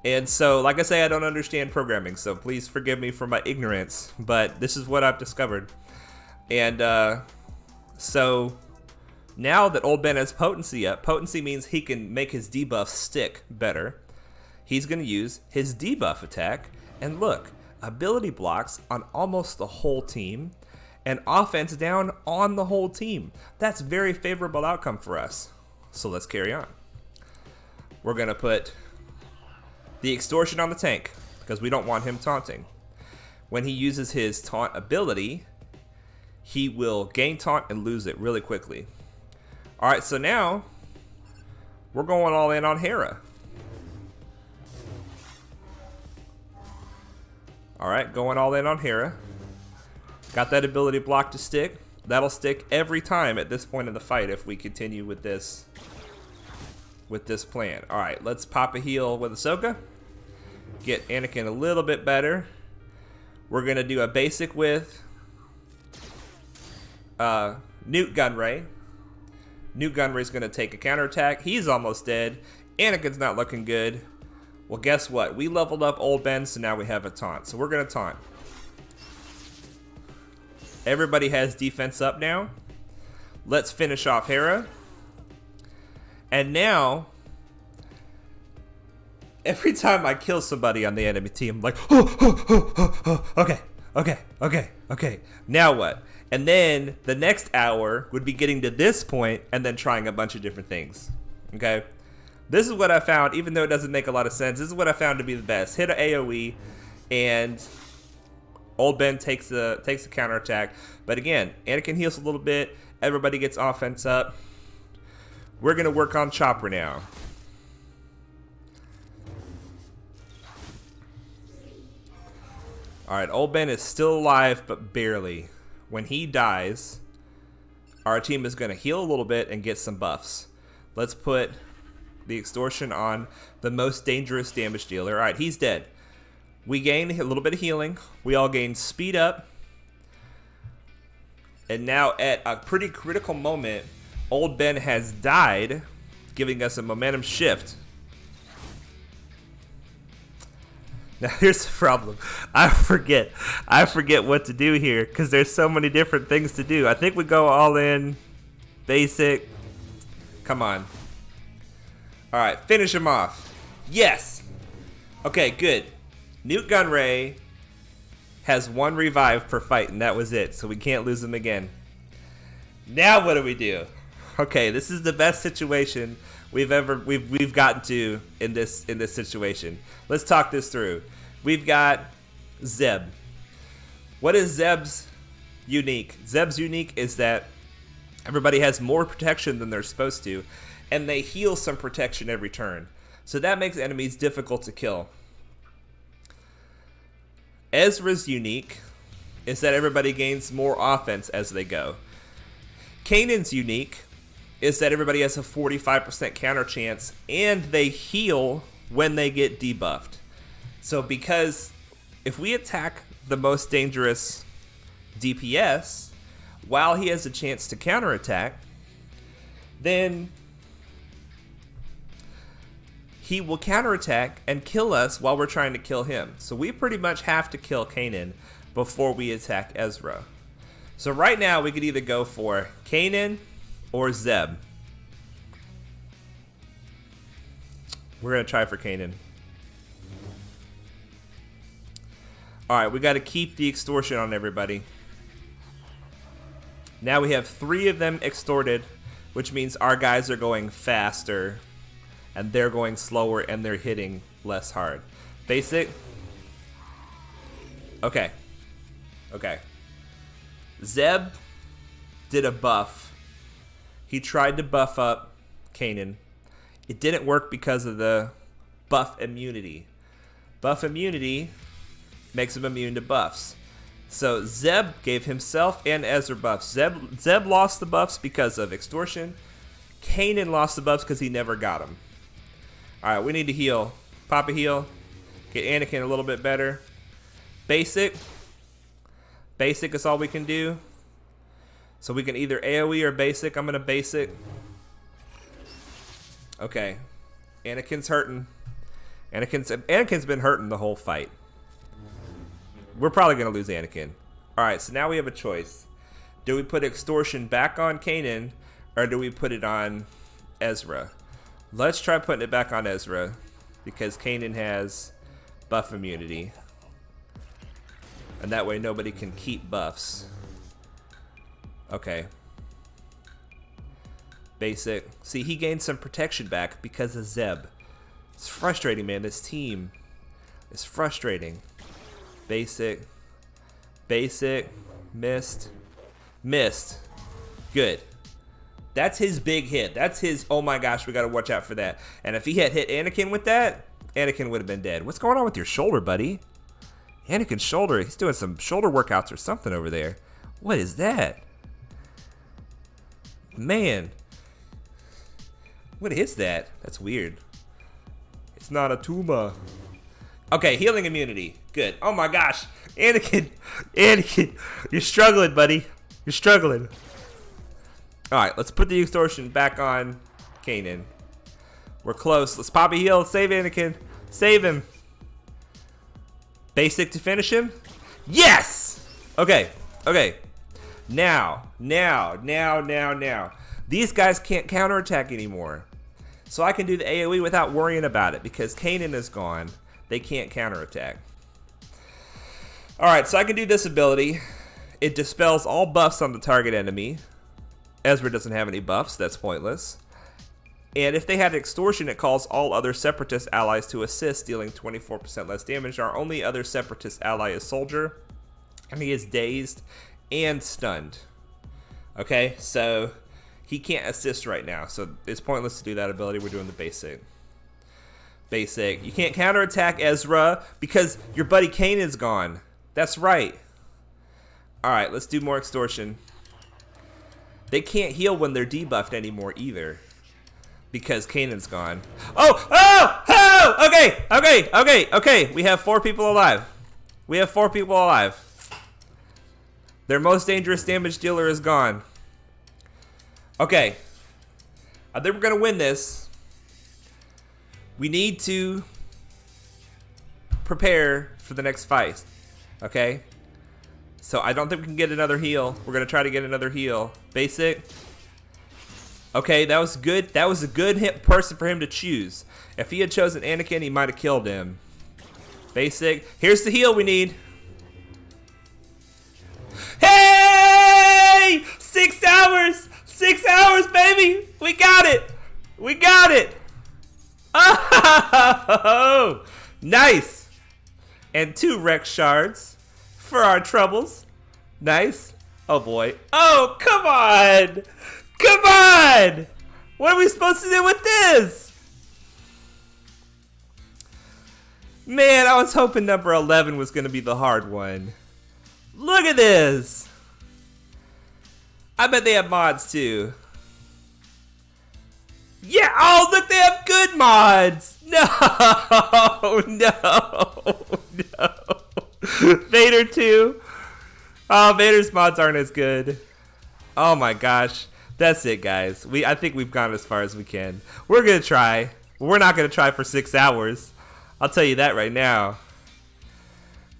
And so, like I say, I don't understand programming, so please forgive me for my ignorance, but this is what I've discovered. And so now that old Ben has potency up, potency means he can make his debuff stick better. He's going to use his debuff attack, and look, ability blocks on almost the whole team, and offense down on the whole team. That's very favorable outcome for us. So let's carry on. We're going to put the extortion on the tank because we don't want him taunting. When he uses his taunt ability, he will gain taunt and lose it really quickly. Alright, so now we're going all in on Hera. Alright, going all in on Hera. Got that ability block to stick. That'll stick every time at this point in the fight if we continue with this plan. Alright, let's pop a heal with Ahsoka. Get Anakin a little bit better. We're going to do a basic with Newt Gunray. Newt Gunray's going to take a counterattack. He's almost dead. Anakin's not looking good. Well, guess what? We leveled up old Ben, so now we have a taunt. So we're going to taunt. Everybody has defense up now. Let's finish off Hera. And now, every time I kill somebody on the enemy team, I'm like, okay. Now what? And then the next hour would be getting to this point and then trying a bunch of different things. Okay? This is what I found, even though it doesn't make a lot of sense, this is what I found to be the best. Hit an AoE, and Old Ben takes the counterattack. But again, Anakin heals a little bit. Everybody gets offense up. We're going to work on Chopper now. Alright, Old Ben is still alive, but barely. When he dies, our team is going to heal a little bit and get some buffs. Let's put the extortion on the most dangerous damage dealer. Alright, he's dead. We gain a little bit of healing. We all gain speed up. And now at a pretty critical moment, Old Ben has died, giving us a momentum shift. Now here's the problem. I forget what to do here because there's so many different things to do. I think we go all in, basic. Come on. All right, finish him off. Yes. Okay, good. Newt Gunray has 1 revive per fight, and that was it. So we can't lose him again. Now what do we do? Okay, this is the best situation we've gotten to in this situation. Let's talk this through. We've got Zeb. What is Zeb's unique? Zeb's unique is that everybody has more protection than they're supposed to, and they heal some protection every turn. So that makes enemies difficult to kill. Ezra's unique is that everybody gains more offense as they go. Kanan's unique is that everybody has a 45% counter chance and they heal when they get debuffed. So because if we attack the most dangerous DPS while he has a chance to counterattack, then he will counterattack and kill us while we're trying to kill him. So we pretty much have to kill Kanan before we attack Ezra. So right now we could either go for Kanan or Zeb. We're going to try for Kanan. Alright, we got to keep the extortion on everybody. Now we have 3 of them extorted, which means our guys are going faster and they're going slower and they're hitting less hard. Basic. Okay. Okay. Zeb did a buff. He tried to buff up Kanan. It didn't work because of the buff immunity. Buff immunity makes him immune to buffs. So Zeb gave himself and Ezra buffs. Zeb lost the buffs because of extortion. Kanan lost the buffs because he never got them. Alright, we need to heal. Pop a heal. Get Anakin a little bit better. Basic. Basic is all we can do. So we can either AoE or basic. I'm going to basic. Okay. Anakin's hurting. Anakin's been hurting the whole fight. We're probably going to lose Anakin. Alright, so now we have a choice. Do we put extortion back on Kanan or do we put it on Ezra? Let's try putting it back on Ezra because Kanan has buff immunity. And that way nobody can keep buffs. Okay. Basic. See, he gained some protection back because of Zeb. It's frustrating, man. This team is frustrating. Basic. Basic. Missed. Missed. Good. That's his big hit. That's his, oh my gosh, we got to watch out for that. And if he had hit Anakin with that, Anakin would have been dead. What's going on with your shoulder, buddy? Anakin's shoulder. He's doing some shoulder workouts or something over there. What is that? Man. What is that? That's weird. It's not a tumor. Okay, healing immunity. Good. Oh my gosh. Anakin. Anakin. You're struggling, buddy. You're struggling. Alright, let's put the extortion back on Kanan. We're close. Let's pop a heal. Save Anakin. Save him. Basic to finish him? Yes! Okay. Okay. Now. These guys can't counterattack anymore. So I can do the AoE without worrying about it because Kanan is gone. They can't counterattack. Alright, so I can do this ability. It dispels all buffs on the target enemy. Ezra doesn't have any buffs. That's pointless. And if they had extortion, it calls all other Separatist allies to assist, dealing 24% less damage. Our only other Separatist ally is Soldier. and he is dazed and stunned. Okay, so he can't assist right now, so it's pointless to do that ability. We're doing the basic. Basic. You can't counterattack Ezra because your buddy Kanan's gone. That's right. Alright, let's do more extortion. They can't heal when they're debuffed anymore either, because Kanan's gone. Oh! Oh! Oh! Okay! Okay! Okay! Okay! We have 4 people alive. We have 4 people alive. Their most dangerous damage dealer is gone. Okay. I think we're going to win this. We need to prepare for the next fight. Okay? So I don't think we can get another heal. We're going to try to get another heal. Basic. Okay, that was good. That was a good person for him to choose. If he had chosen Anakin, he might have killed him. Basic. Here's the heal we need. Hey! 6 hours! 6 hours, baby! We got it! We got it! Oh! Nice! And 2 Rex shards for our troubles. Nice. Oh boy. Oh, come on! Come on! What are we supposed to do with this? Man, I was hoping number 11 was going to be the hard one. Look at this! I bet they have mods too. Yeah! Oh, look, they have good mods! No! No! No! Vader too? Oh, Vader's mods aren't as good. Oh my gosh. That's it, guys. I think we've gone as far as we can. We're going to try. We're not going to try for 6 hours. I'll tell you that right now.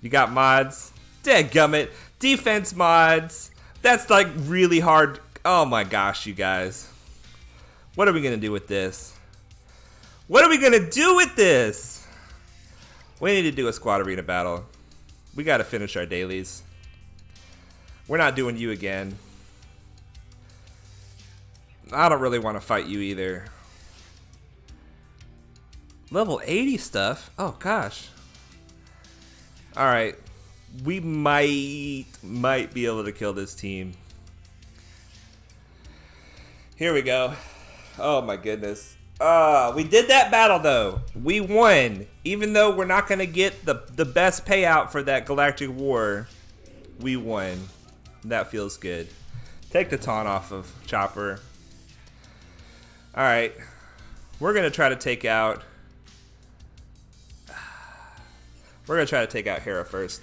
You got mods. Dadgummit. Defense mods. That's like really hard. Oh my gosh, you guys. What are we going to do with this? What are we going to do with this? We need to do a squad arena battle. We got to finish our dailies. We're not doing you again. I don't really want to fight you either. Level 80 stuff? Oh gosh. Alright. We might be able to kill this team. Here we go. Oh my goodness. We did that battle though. We won. Even though we're not going to get the best payout for that Galactic War, we won. That feels good. Take the taunt off of Chopper. Alright. We're going to try to take out... We're going to try to take out Hera first.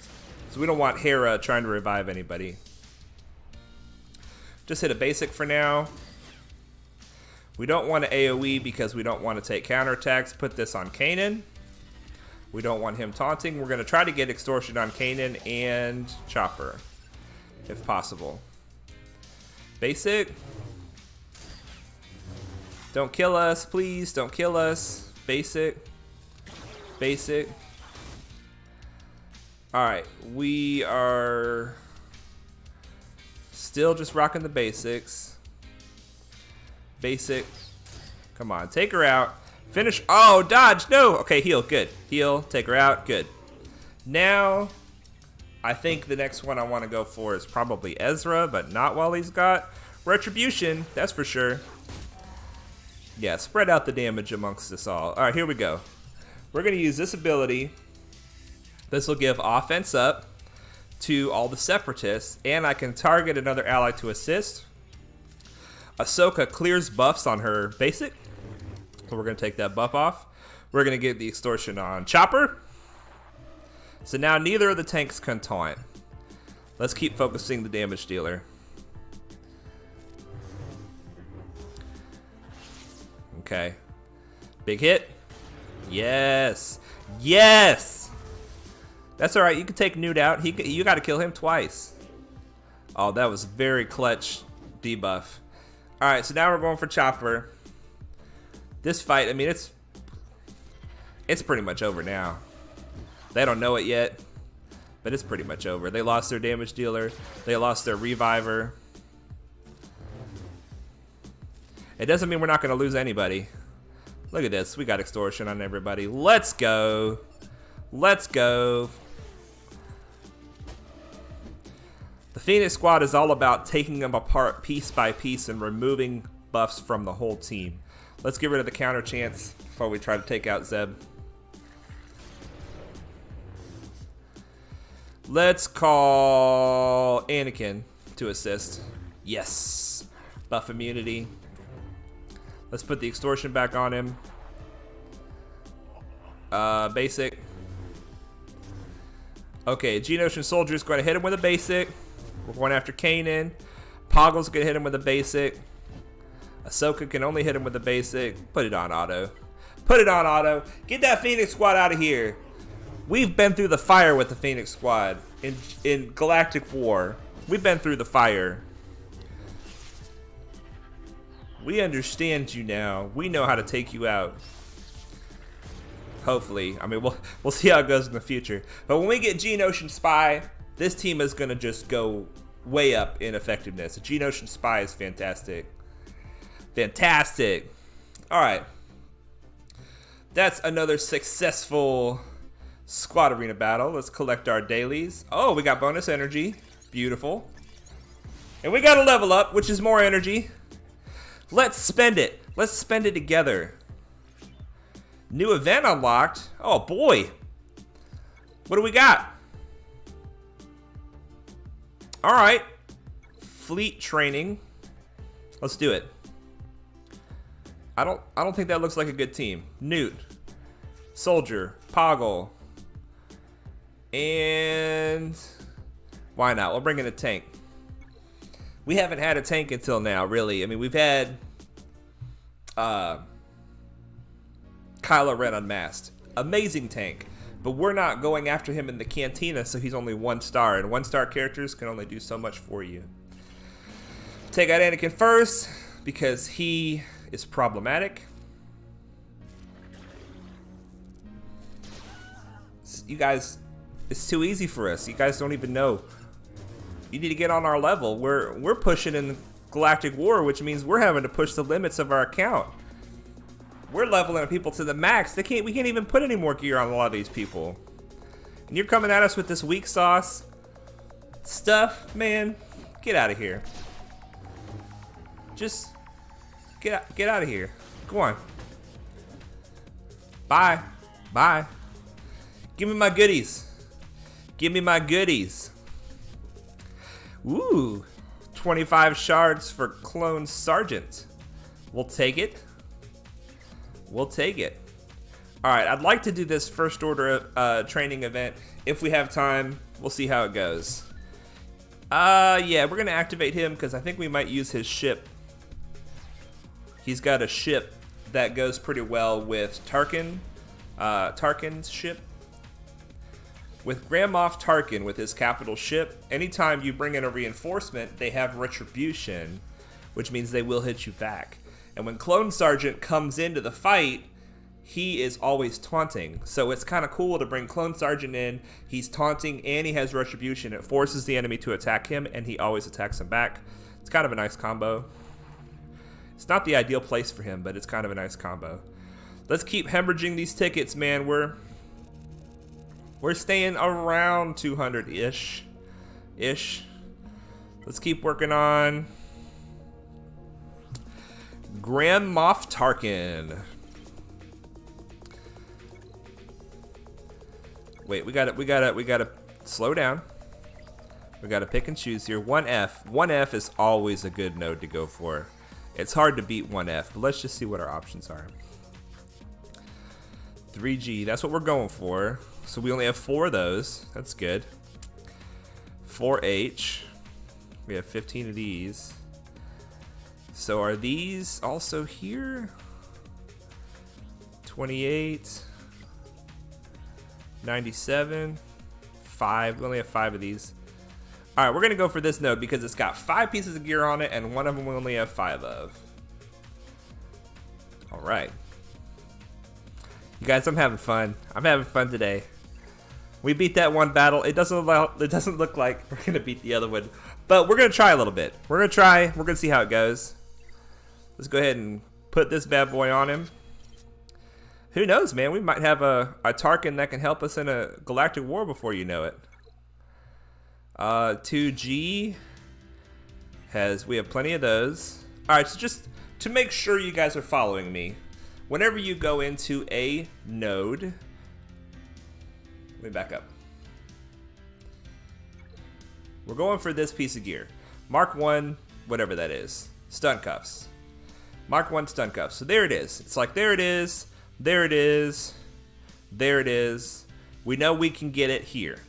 So we don't want Hera trying to revive anybody. Just hit a basic for now. We don't want to AoE because we don't want to take counterattacks. Put this on Kanan. We don't want him taunting. We're going to try to get extortion on Kanan and Chopper, if possible. Basic. Don't kill us, please. Don't kill us. Basic. Basic. Alright, we are still just rocking the basics. Basic. Come on, take her out. Finish. Oh, dodge. No. Okay, heal. Good. Heal. Take her out. Good. Now, I think the next one I want to go for is probably Ezra, but not while he's got Retribution. That's for sure. Yeah, spread out the damage amongst us all. All right, here we go. We're going to use this ability. This will give offense up to all the Separatists, and I can target another ally to assist. Ahsoka clears buffs on her basic, so we're going to take that buff off. We're going to get the extortion on Chopper. So now neither of the tanks can taunt. Let's keep focusing the damage dealer. Okay. Big hit. Yes. Yes! That's alright. You can take Newt out. You got to kill him twice. Oh, that was very clutch debuff. Alright, so now we're going for Chopper. This fight, I mean, it's pretty much over now. They don't know it yet, but it's pretty much over. They lost their damage dealer. They lost their reviver. It doesn't mean we're not going to lose anybody. Look at this. We got extortion on everybody. Let's go. Let's go. The Phoenix Squad is all about taking them apart piece by piece and removing buffs from the whole team. Let's get rid of the counter chance before we try to take out Zeb. Let's call Anakin to assist. Yes. Buff immunity. Let's put the extortion back on him. Basic. Okay, Geonosian Soldier is going to hit him with a basic. We're going after Kanan. Poggle's going to hit him with a basic. Ahsoka can only hit him with a basic. Put it on auto. Put it on auto. Get that Phoenix Squad out of here. We've been through the fire with the Phoenix Squad in Galactic War. We've been through the fire. We understand you now. We know how to take you out. Hopefully. I mean, we'll see how it goes in the future. But when we get Geonosian Spy, this team is going to just go way up in effectiveness. The Geonosian Spy is fantastic. Fantastic. All right. That's another successful squad arena battle. Let's collect our dailies. Oh, we got bonus energy. Beautiful. And we got a level up, which is more energy. Let's spend it. Let's spend it together. New event unlocked. Oh boy. What do we got? All right. Fleet training. Let's do it. I don't think that looks like a good team. Newt, Soldier, Poggle, and why not? We'll bring in a tank. We haven't had a tank until now, really. I mean, we've had Kylo Ren unmasked. Amazing tank. But we're not going after him in the cantina, so he's only 1 star. And 1-star characters can only do so much for you. Take out Anakin first, because he is problematic. You guys, it's too easy for us. You guys don't even know. You need to get on our level. We're pushing in Galactic War, which means we're having to push the limits of our account. We're leveling people to the max. We can't even put any more gear on a lot of these people. And you're coming at us with this weak sauce stuff, man. Get out of here. Just get out of here. Go on. Bye. Bye. Give me my goodies. Give me my goodies. Ooh. 25 shards for Clone Sergeant. We'll take it. We'll take it. Alright, I'd like to do this first order training event. If we have time, we'll see how it goes. Yeah, we're going to activate him because I think we might use his ship. He's got a ship that goes pretty well with Tarkin. Tarkin's ship. With Grand Moff Tarkin, with his capital ship, anytime you bring in a reinforcement, they have retribution, which means they will hit you back. And when Clone Sergeant comes into the fight, he is always taunting. So it's kind of cool to bring Clone Sergeant in. He's taunting and he has retribution. It forces the enemy to attack him and he always attacks him back. It's kind of a nice combo. It's not the ideal place for him, but it's kind of a nice combo. Let's keep hemorrhaging these tickets, man. We're staying around 200-ish. Let's keep working on Grand Moff Tarkin. Wait, we gotta slow down. We gotta pick and choose here. 1F. 1F is always a good node to go for. It's hard to beat 1F, but let's just see what our options are. 3G, that's what we're going for. So we only have 4 of those. That's good. 4H. We have 15 of these. So are these also here? 28. 97. 5. We only have 5 of these. Alright, we're going to go for this node because it's got 5 pieces of gear on it and one of them we only have 5 of. Alright. You guys, I'm having fun. I'm having fun today. We beat that one battle. It doesn't look like we're going to beat the other one. But we're going to try a little bit. We're going to try. We're going to see how it goes. Let's go ahead and put this bad boy on him. Who knows, man? We might have a Tarkin that can help us in a galactic war before you know it. 2G we have plenty of those. All right, so just to make sure you guys are following me, whenever you go into a node, let me back up. We're going for this piece of gear. Mark 1, whatever that is. Stun cuffs. Mark 1 stun cuffs. So there it is. It's like there it is, there it is, there it is. We know we can get it here.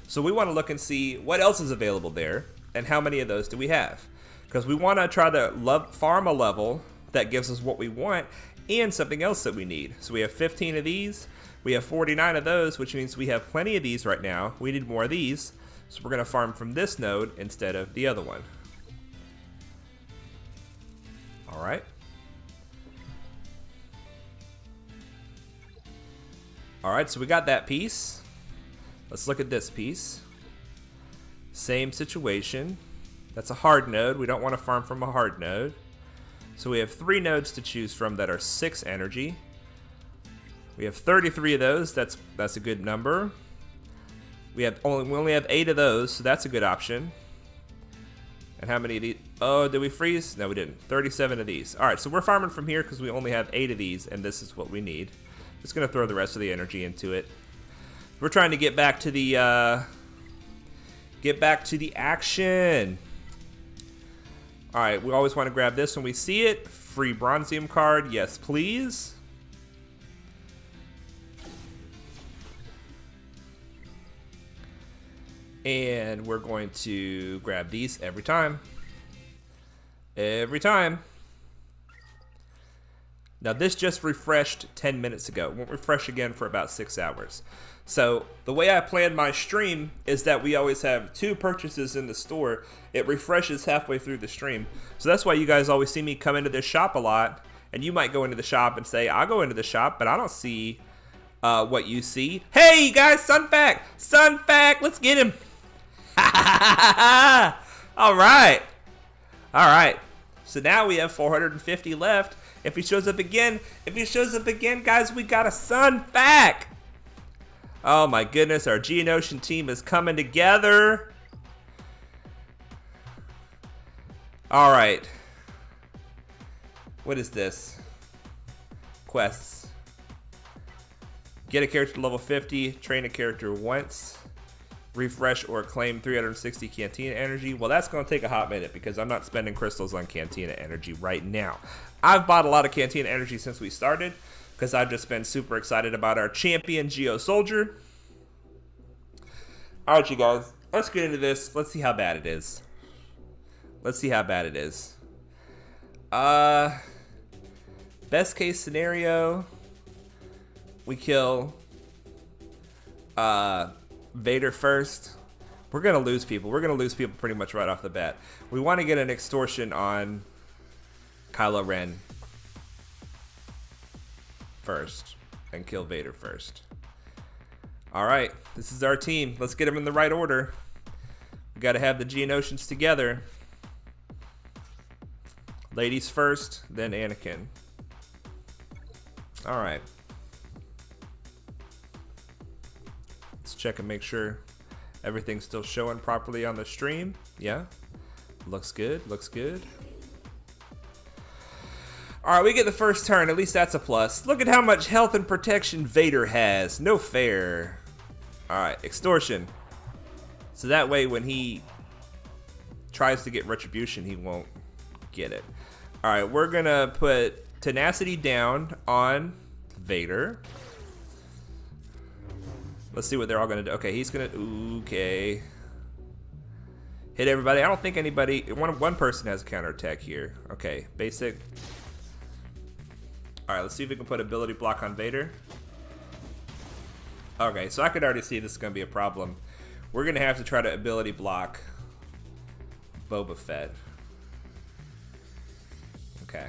So we want to look and see what else is available there and how many of those do we have. Because we want to try to farm a level that gives us what we want and something else that we need. So we have 15 of these. We have 49 of those, which means we have plenty of these right now. We need more of these. So we're going to farm from this node instead of the other one. All right. All right, so we got that piece. Let's look at this piece. Same situation. That's a hard node. We don't want to farm from a hard node. So we have 3 nodes to choose from that are 6 energy. We have 33 of those. That's a good number. We only have 8 of those, so that's a good option. And how many of these? Oh, did we freeze? No, we didn't. 37 of these. All right, so we're farming from here because we only have 8 of these, and this is what we need. Just gonna throw the rest of the energy into it. We're trying to get back to the action. All right, we always want to grab this when we see it. Free Bronzium card, yes please. And we're going to grab these every time. Every time. Now this just refreshed 10 minutes ago. It won't refresh again for about 6 hours. So the way I plan my stream is that we always have 2 purchases in the store. It refreshes halfway through the stream. So that's why you guys always see me come into this shop a lot. And you might go into the shop and say, I'll go into the shop, but I don't see what you see. Hey, you guys, Sunfac! Sunfac, let's get him! All right. All right. So now we have 450 left. If he shows up again, guys, we got a Sunfac! Oh my goodness, our Geonosian team is coming together. All right. What is this? Quests. Get a character to level 50, train a character once, refresh or claim 360 Cantina energy. Well, that's going to take a hot minute because I'm not spending crystals on Cantina energy right now. I've bought a lot of Cantina energy since we started because I've just been super excited about our champion Geo Soldier. All right, you guys, let's get into this. Let's see how bad it is. Let's see how bad it is. Best case scenario, we kill Vader first. We're gonna lose people. We're gonna lose people pretty much right off the bat. We want to get an extortion on Kylo Ren first and kill Vader first. All right, this is our team. Let's get them in the right order. We got to have the Geonosians together. Ladies first, then Anakin. All right. Let's check and make sure everything's still showing properly on the stream. Yeah, looks good, looks good. All right, we get the first turn. At least that's a plus. Look at how much health and protection Vader has. No fair. All right, extortion. So that way when he tries to get retribution, he won't get it. All right, we're going to put tenacity down on Vader. Let's see what they're all going to do. Okay, he's going to... Okay. Hit everybody. I don't think anybody... One person has a counterattack here. Okay, basic... Alright, let's see if we can put ability block on Vader. Okay, so I could already see this is going to be a problem. We're going to have to try to ability block Boba Fett. Okay.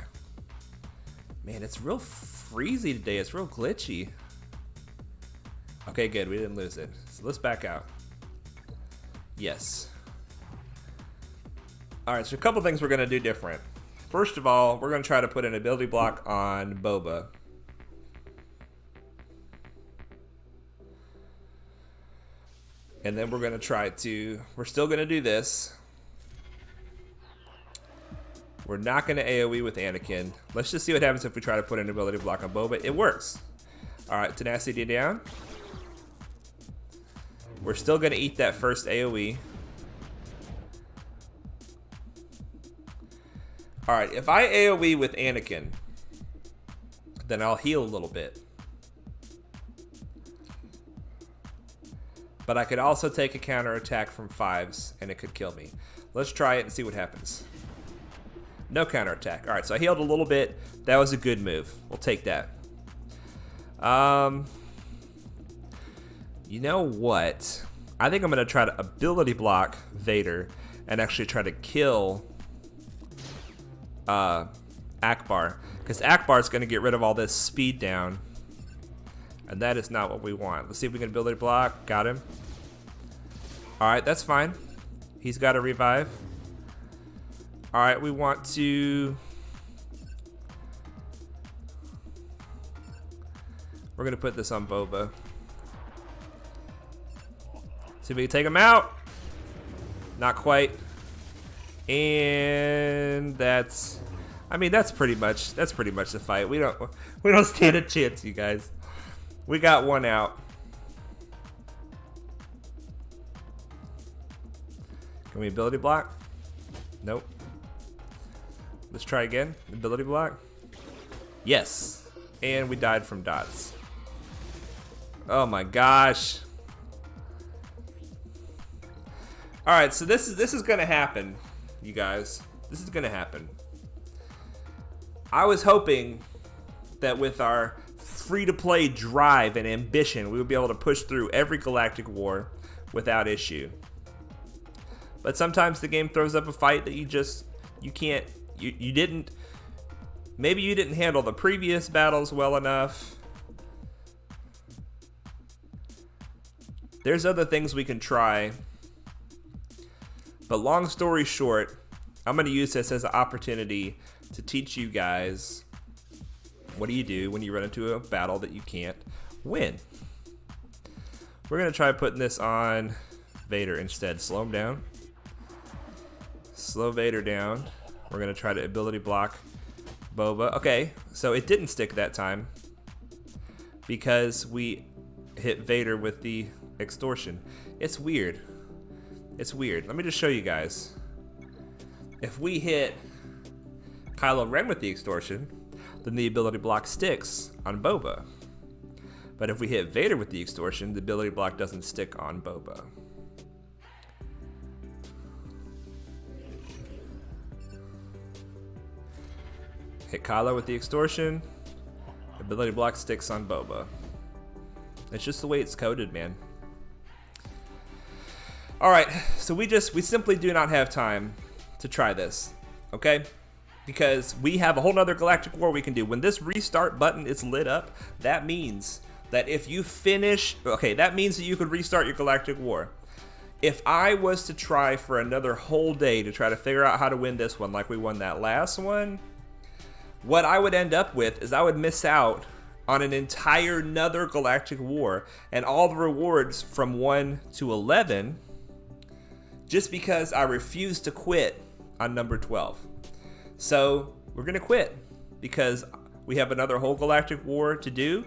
Man, it's real freezy today. It's real glitchy. Okay, good. We didn't lose it. So let's back out. Yes. Alright, so a couple things we're going to do different. First of all, we're going to try to put an ability block on Boba. And then we're going to try to, we're still going to do this. We're not going to AoE with Anakin. Let's just see what happens if we try to put an ability block on Boba. It works. All right, tenacity down. We're still going to eat that first AoE. All right, if I AoE with Anakin, then I'll heal a little bit. But I could also take a counter attack from 5s and it could kill me. Let's try it and see what happens. No counter attack. All right, so I healed a little bit. That was a good move. We'll take that. You know what? I think I'm going to try to ability block Vader and actually try to kill Akbar. Because Akbar is going to get rid of all this speed down. And that is not what we want. Let's see if we can ability block. Got him. Alright, that's fine. He's got to revive. Alright, we want to... We're going to put this on Boba. See if we can take him out. Not quite. And that's... I mean, that's pretty much the fight. We don't stand a chance, you guys. We got one out. Can we ability block? Nope. Let's try again. Ability block. Yes. And we died from dots. Oh my gosh. All right, so this is gonna happen, you guys. This is gonna happen. I was hoping that with our free-to-play drive and ambition, we would be able to push through every Galactic War without issue. But sometimes the game throws up a fight that you didn't, maybe you didn't handle the previous battles well enough. There's other things we can try. But long story short, I'm going to use this as an opportunity to teach you guys what do you do when you run into a battle that you can't win. We're going to try putting this on Vader instead. Slow him down. Slow Vader down. We're going to try to ability block Boba. Okay, so it didn't stick that time because we hit Vader with the extortion. It's weird. It's weird. Let me just show you guys. If we hit Kylo Ren with the extortion, then the ability block sticks on Boba. But if we hit Vader with the extortion, the ability block doesn't stick on Boba. Hit Kylo with the extortion, ability block sticks on Boba. It's just the way it's coded, man. Alright, so we simply do not have time to try this, okay? Because we have a whole nother Galactic War we can do. When this restart button is lit up, that means that if you finish... Okay, that means that you could restart your Galactic War. If I was to try for another whole day to try to figure out how to win this one like we won that last one, what I would end up with is I would miss out on an entire another Galactic War and all the rewards from 1 to 11 just because I refused to quit on number 12. So we're gonna quit because we have another whole Galactic War to do,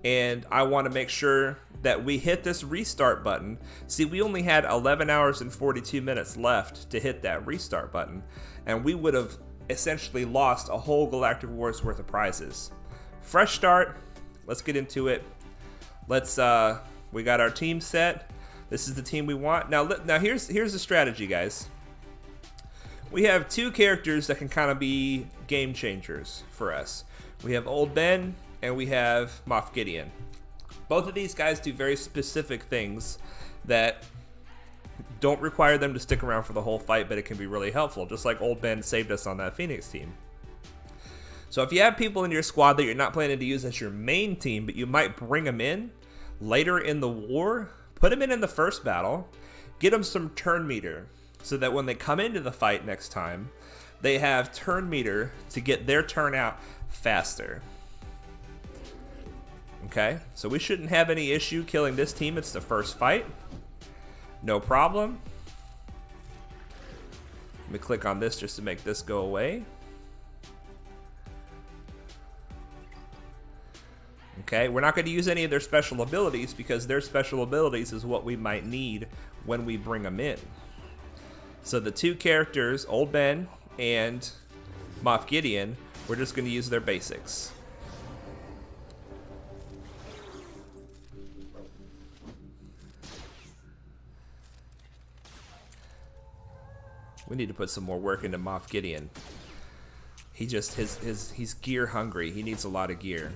and I want to make sure that we hit this restart button. See, we only had 11 hours and 42 minutes left to hit that restart button, and we would have essentially lost a whole Galactic War's worth of prizes. Fresh start. Let's get into it. We got our team set. This is the team we want. Now here's the strategy, guys. We have two characters that can kind of be game changers for us. We have Old Ben and we have Moff Gideon. Both of these guys do very specific things that don't require them to stick around for the whole fight, but it can be really helpful, just like Old Ben saved us on that Phoenix team. So if you have people in your squad that you're not planning to use as your main team, but you might bring them in later in the war, put them in the first battle, get them some turn meter, so that when they come into the fight next time, they have turn meter to get their turn out faster. Okay, so we shouldn't have any issue killing this team. It's the first fight. No problem. Let me click on this just to make this go away. Okay, we're not going to use any of their special abilities because their special abilities is what we might need when we bring them in. So the two characters, Old Ben and Moff Gideon, we're just going to use their basics. We need to put some more work into Moff Gideon. He just he's gear hungry. He needs a lot of gear.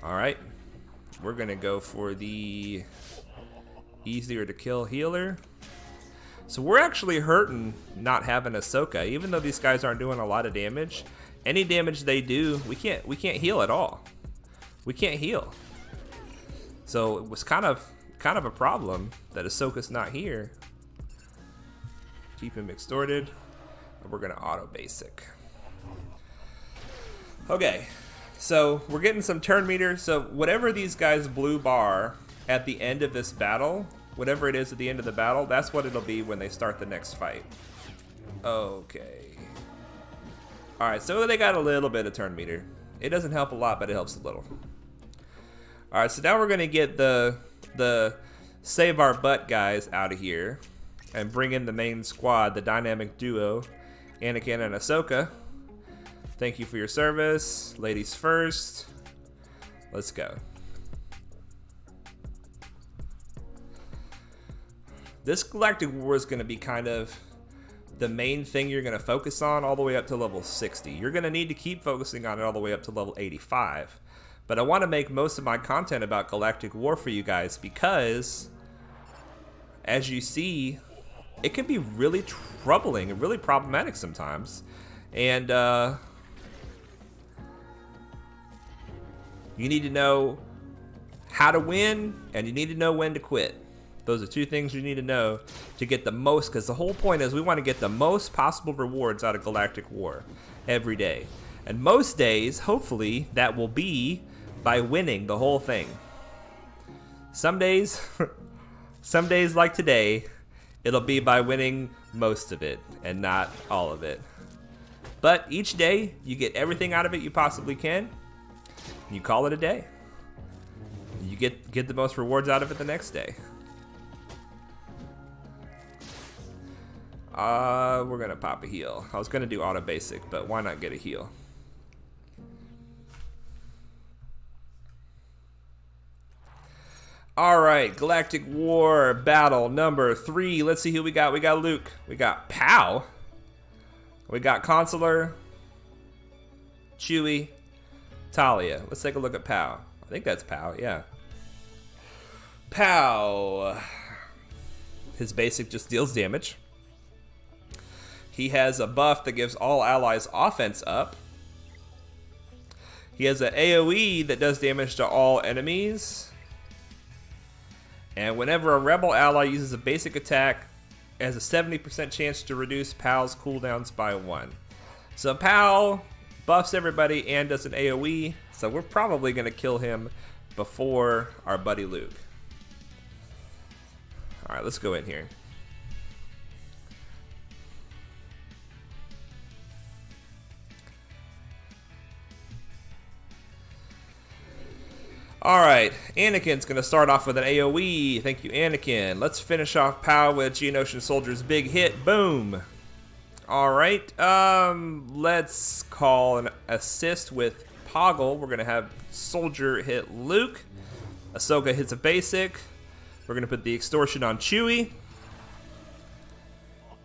All right, we're gonna go for the easier to kill healer. So we're actually hurting not having Ahsoka, even though these guys aren't doing a lot of damage. Any damage they do, we can't heal at all. We can't heal. So it was kind of a problem that Ahsoka's not here. Keep him extorted. And we're gonna auto basic. Okay. So we're getting some turn meter. So whatever these guys blue bar at the end of this battle, whatever it is at the end of the battle, that's what it'll be when they start the next fight. Okay. All right, so they got a little bit of turn meter. It doesn't help a lot, but it helps a little. All right, so now we're gonna get the save our butt guys out of here and bring in the main squad, the dynamic duo, Anakin and Ahsoka. Thank you for your service. Ladies first. Let's go. This Galactic War is going to be kind of the main thing you're going to focus on all the way up to level 60. You're going to need to keep focusing on it all the way up to level 85. But I want to make most of my content about Galactic War for you guys because, as you see, it can be really troubling and really problematic sometimes. And, you need to know how to win, and you need to know when to quit. Those are two things you need to know to get the most, because the whole point is we want to get the most possible rewards out of Galactic War every day. And most days, hopefully, that will be by winning the whole thing. Some days, some days like today, it'll be by winning most of it and not all of it. But each day, you get everything out of it you possibly can. You call it a day. You get the most rewards out of it the next day. We're gonna pop a heal. I was gonna do auto basic, but why not get a heal? All right, Galactic War battle number 3. Let's see who we got. We got Luke. We got Pow. We got Consular, Chewie, Talia. Let's take a look at Pow. I think that's Pow, yeah. Pow. His basic just deals damage. He has a buff that gives all allies offense up. He has an AoE that does damage to all enemies. And whenever a rebel ally uses a basic attack, it has a 70% chance to reduce Pow's cooldowns by 1. So Pow buffs everybody and does an AoE, so we're probably going to kill him before our buddy Luke. Alright, let's go in here. Alright, Anakin's going to start off with an AoE. Thank you, Anakin. Let's finish off Pow with Geonosian Soldier's big hit. Boom. Alright, let's call an assist with Poggle. We're going to have Soldier hit Luke. Ahsoka hits a basic. We're going to put the extortion on Chewie.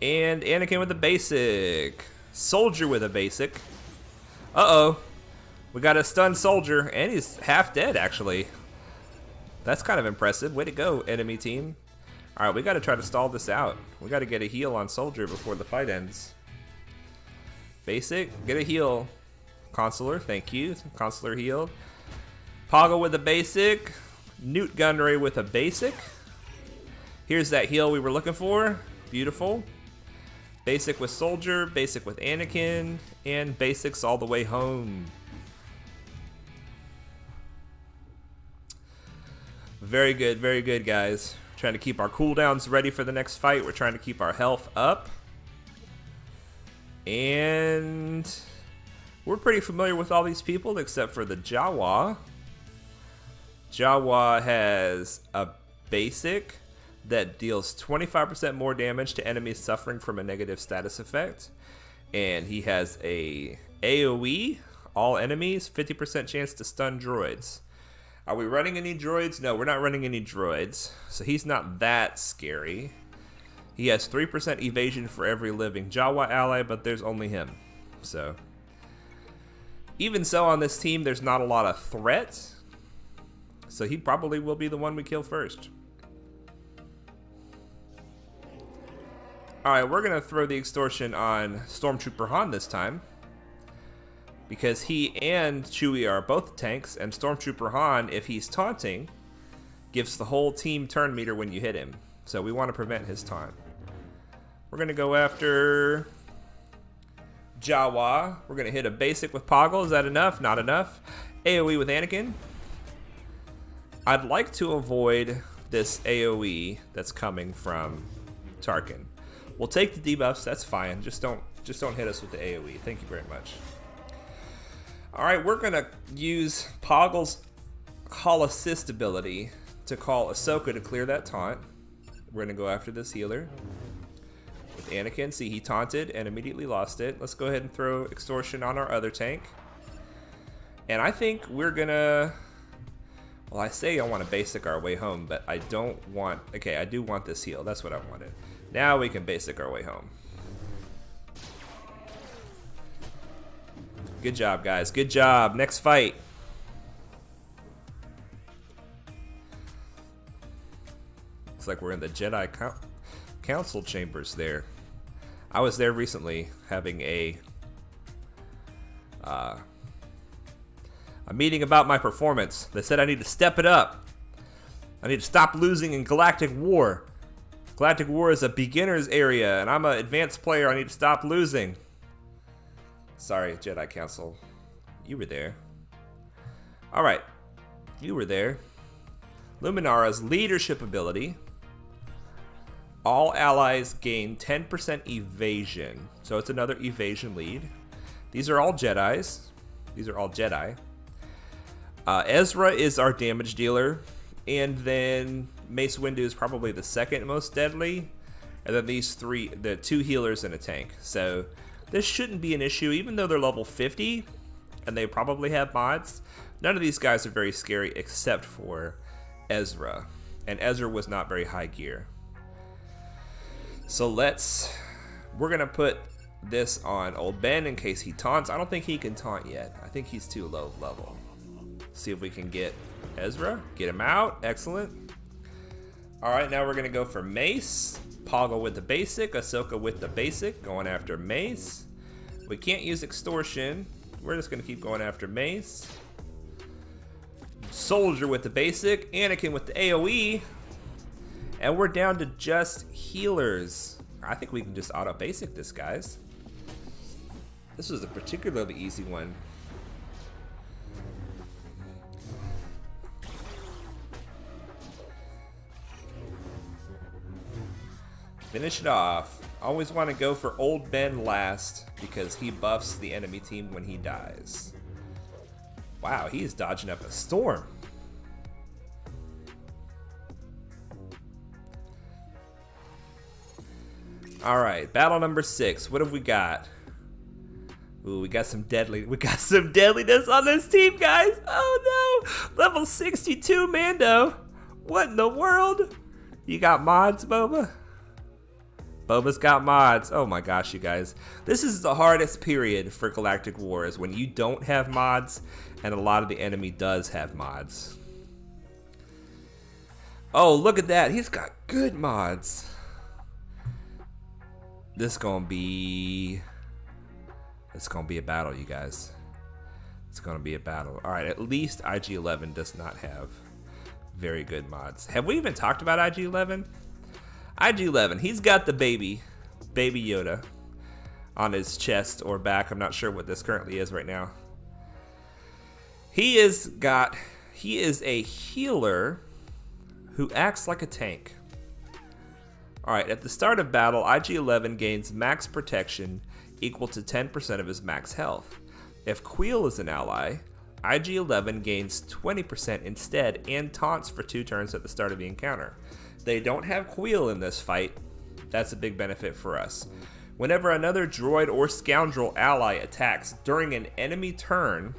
And Anakin with a basic. Soldier with a basic. Uh-oh. We got a stunned soldier, and he's half dead, actually. That's kind of impressive. Way to go, enemy team. Alright, we got to try to stall this out. We got to get a heal on soldier before the fight ends. Basic, get a heal. Consular, thank you. Consular healed. Poggle with a basic. Newt Gunray with a basic. Here's that heal we were looking for. Beautiful. Basic with soldier, basic with Anakin, and basics all the way home. very good, guys. Trying to keep our cooldowns ready for the next fight. We're trying to keep our health up. And we're pretty familiar with all these people except for the Jawa. Jawa has a basic that deals 25% more damage to enemies suffering from a negative status effect. And he has a AoE, all enemies, 50% chance to stun droids. Are we running any droids? No, we're not running any droids. So he's not that scary. He has 3% evasion for every living Jawa ally, but there's only him. So, even so, on this team, there's not a lot of threat. So he probably will be the one we kill first. Alright, we're going to throw the extortion on Stormtrooper Han this time. Because he and Chewie are both tanks, and Stormtrooper Han, if he's taunting, gives the whole team turn meter when you hit him. So we want to prevent his taunt. We're going to go after Jawa. We're going to hit a basic with Poggle. Is that enough? Not enough. AoE with Anakin. I'd like to avoid this AoE that's coming from Tarkin. We'll take the debuffs. That's fine. Just don't hit us with the AoE. Thank you very much. All right, we're going to use Poggle's Call Assist ability to call Ahsoka to clear that taunt. We're going to go after this healer. With Anakin, see, he taunted and immediately lost it. Let's go ahead and throw extortion on our other tank. And I think we're gonna, well, I say I want to basic our way home, but I don't want, okay, I do want this heal. That's what I wanted. Now we can basic our way home. Good job, guys. Good job. Next fight. Looks like we're in the Jedi Council chambers there. I was there recently having a meeting about my performance. They said I need to step it up. I need to stop losing in Galactic War. Galactic War is a beginner's area, and I'm an advanced player. I need to stop losing. Sorry, Jedi Council. You were there. Alright. You were there. Luminara's leadership ability. All allies gain 10% evasion. So it's another evasion lead. These are all Jedis. These are all Jedi. Ezra is our damage dealer. And then Mace Windu is probably the second most deadly. And then these three, the two healers and a tank. So this shouldn't be an issue, even though they're level 50. And they probably have mods. None of these guys are very scary except for Ezra. And Ezra was not very high gear. So we're going to put this on Old Ben in case he taunts. I don't think he can taunt yet. I think he's too low level. See if we can get Ezra. Get him out. Excellent. Alright, now we're going to go for Mace. Poggle with the basic. Ahsoka with the basic. Going after Mace. We can't use extortion. We're just going to keep going after Mace. Soldier with the basic. Anakin with the AoE. And we're down to just healers. I think we can just auto-basic this, guys. This was a particularly easy one. Finish it off. Always want to go for Old Ben last because he buffs the enemy team when he dies. Wow, he's dodging up a storm. Alright, battle number 6. What have we got? Ooh, we got some deadliness on this team, guys. Oh no! Level 62 Mando. What in the world? You got mods, Boba? Boba's got mods. Oh my gosh, you guys. This is the hardest period for Galactic Wars, when you don't have mods and a lot of the enemy does have mods. Oh, look at that. He's got good mods. It's gonna be a battle, you guys. It's gonna be a battle. All right, at least IG-11 does not have very good mods. Have we even talked about IG-11? IG-11, he's got the baby Yoda on his chest or back. I'm not sure what this currently is right now. He is a healer who acts like a tank. Alright, at the start of battle, IG-11 gains max protection equal to 10% of his max health. If Queel is an ally, IG-11 gains 20% instead and taunts for 2 turns at the start of the encounter. They don't have Queel in this fight. That's a big benefit for us. Whenever another droid or scoundrel ally attacks during an enemy turn,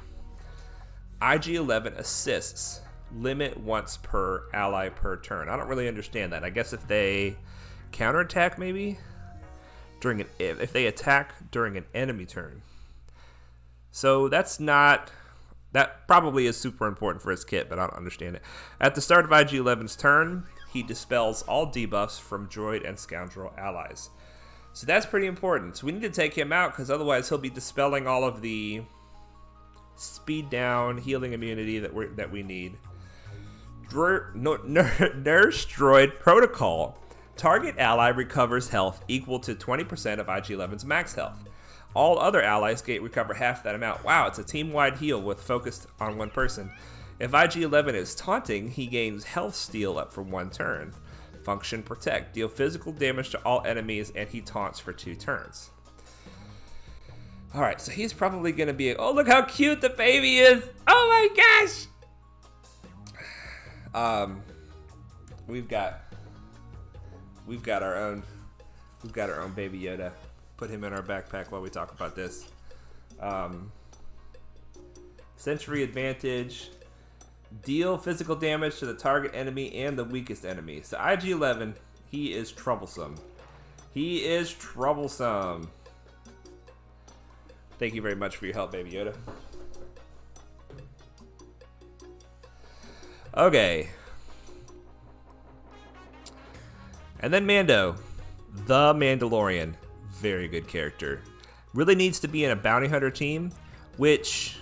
IG-11 assists. Limit once per ally per turn. I don't really understand that. I guess if they counterattack, maybe? If they attack during an enemy turn. So that probably is super important for his kit, but I don't understand it. At the start of IG-11's turn, he dispels all debuffs from droid and scoundrel allies. So that's pretty important. So we need to take him out because otherwise he'll be dispelling all of the speed down, healing immunity that we need. Nurse Droid Protocol. Target ally recovers health equal to 20% of IG-11's max health. All other allies recover half that amount. Wow, it's a team-wide heal with focused on one person. If IG-11 is taunting, he gains health steal up for 1 turn. Function Protect. Deal physical damage to all enemies, and he taunts for 2 turns. Alright, so he's probably going to be... Oh, look how cute the baby is! Oh my gosh! We've got our own baby Yoda. Put him in our backpack while we talk about this. Sentry advantage. Deal physical damage to the target enemy and the weakest enemy. So IG-11, he is troublesome. He is troublesome. Thank you very much for your help, baby Yoda. Okay. And then Mando, the Mandalorian. Very good character. Really needs to be in a bounty hunter team, which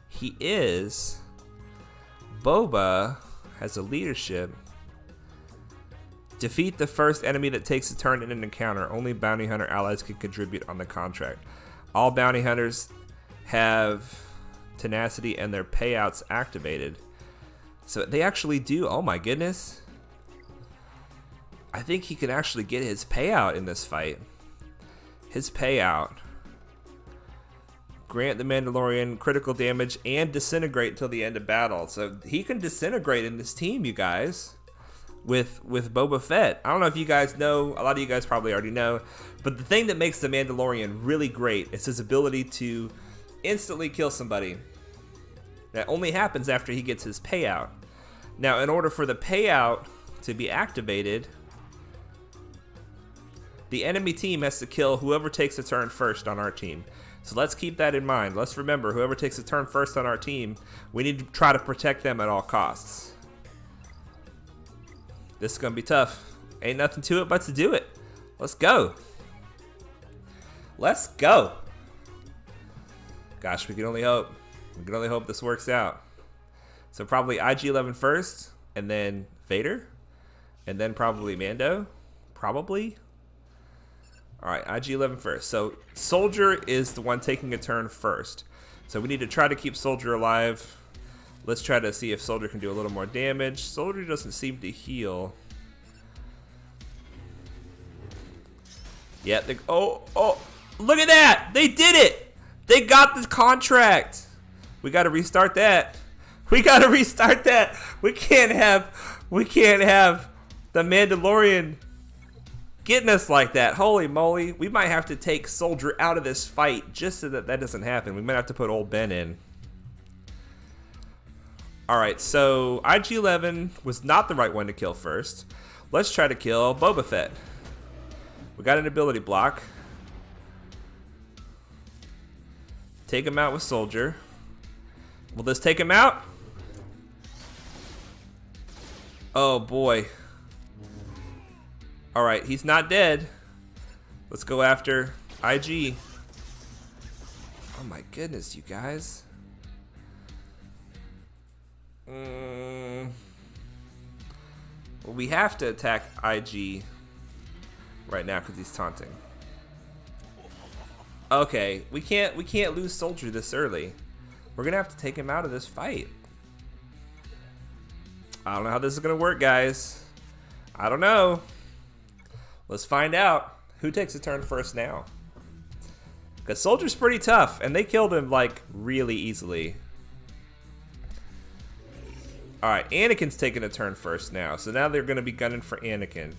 he is. Boba has a leadership. Defeat the first enemy that takes a turn in an encounter. Only bounty hunter allies can contribute on the contract. All bounty hunters have tenacity and their payouts activated. So they actually do. Oh my goodness. I think he can actually get his payout in this fight. His payout. Grant the Mandalorian critical damage and disintegrate until the end of battle. So he can disintegrate in this team, you guys, with Boba Fett. I don't know if you guys know. A lot of you guys probably already know. But the thing that makes the Mandalorian really great is his ability to instantly kill somebody. That only happens after he gets his payout. Now, in order for the payout to be activated, the enemy team has to kill whoever takes a turn first on our team. So let's keep that in mind. Let's remember, whoever takes a turn first on our team, we need to try to protect them at all costs. This is going to be tough. Ain't nothing to it but to do it. Let's go. Let's go. Gosh, we can only hope. We can only hope this works out. So probably IG-11 first, and then Vader, and then probably Mando. Probably. Alright, IG-11 first. So Soldier is the one taking a turn first. So we need to try to keep Soldier alive. Let's try to see if Soldier can do a little more damage. Soldier doesn't seem to heal. Yeah, oh, look at that! They did it! They got the contract! We gotta restart that. We gotta restart that. We can't have the Mandalorian getting us like that. Holy moly. We might have to take Soldier out of this fight just so that that doesn't happen. We might have to put old Ben in. Alright, so IG-11 was not the right one to kill first. Let's try to kill Boba Fett. We got an ability block. Take him out with Soldier. Will this take him out? Oh boy. Alright, he's not dead. Let's go after IG. Oh my goodness, you guys. Well, we have to attack IG right now because he's taunting. Okay, we can't lose Soldier this early. We're gonna have to take him out of this fight. I don't know how this is gonna work, guys. I don't know. Let's find out who takes a turn first now. Because Soldier's pretty tough, and they killed him, like, really easily. Alright, Anakin's taking a turn first now. So now they're going to be gunning for Anakin.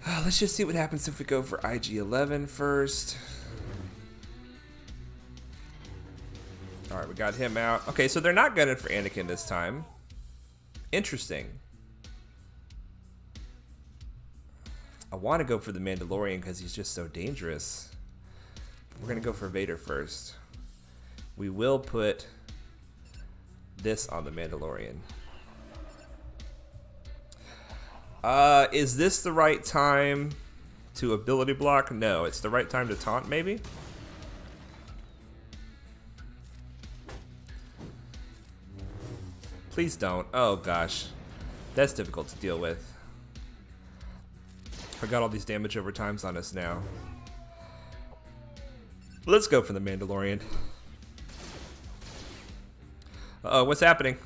Let's just see what happens if we go for IG-11 first. Alright, we got him out. Okay, so they're not gunning for Anakin this time. Interesting. I want to go for the Mandalorian because he's just so dangerous. We're going to go for Vader first. We will put this on the Mandalorian. Is this the right time to ability block? No, it's the right time to taunt, maybe? Please don't. Oh, gosh. That's difficult to deal with. I got all these damage over times on us now. Let's go for the Mandalorian. Uh-oh, what's happening?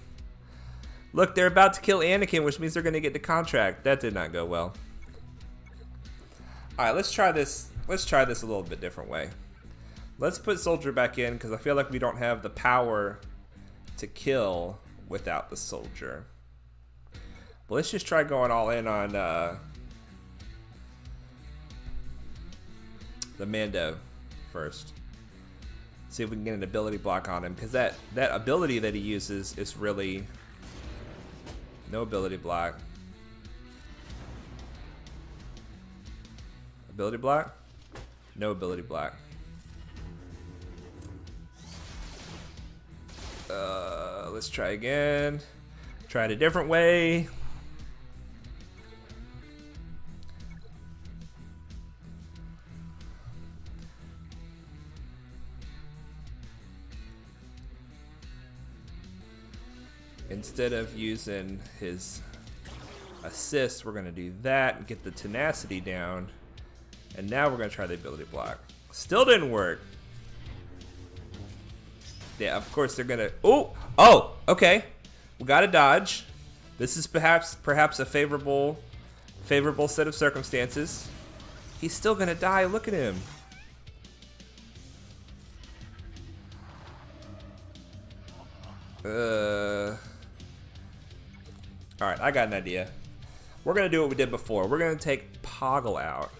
Look, they're about to kill Anakin, which means they're going to get the contract. That did not go well. Alright, let's try this. Let's try this a little bit different way. Let's put Soldier back in, because I feel like we don't have the power to kill without the Soldier. But let's just try going all in on the Mando first. See if we can get an ability block on him, because that ability that he uses is really no ability block. Ability block? No ability block. Let's try again. Try it a different way. Instead of using his assist, we're going to do that and get the tenacity down. And now we're going to try the ability block. Still didn't work. Yeah, of course they're going to... Oh, okay. We got to dodge. This is perhaps a favorable set of circumstances. He's still going to die. Look at him. Alright, I got an idea. We're going to do what we did before. We're going to take Poggle out.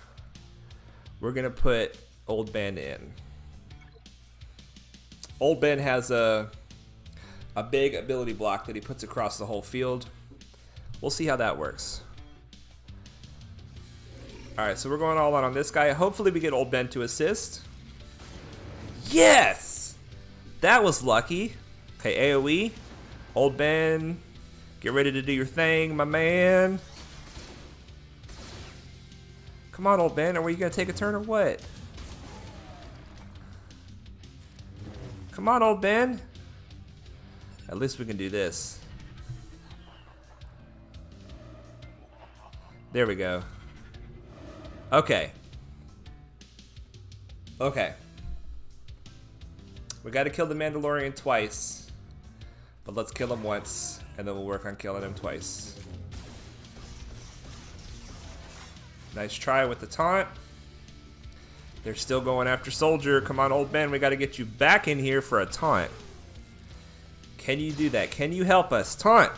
We're going to put Old Ben in. Old Ben has a big ability block that he puts across the whole field. We'll see how that works. Alright, so we're going all out on this guy. Hopefully we get Old Ben to assist. Yes! That was lucky. Okay, AoE. Old Ben... Get ready to do your thing, my man. Come on, Old Ben. Are you going to take a turn or what? Come on, Old Ben. At least we can do this. There we go. Okay. Okay. We got to kill the Mandalorian twice. But let's kill him once. And then we'll work on killing him twice. Nice try with the taunt. They're still going after Soldier. Come on, Old Ben. We got to get you back in here for a taunt. Can you do that? Can you help us? Taunt.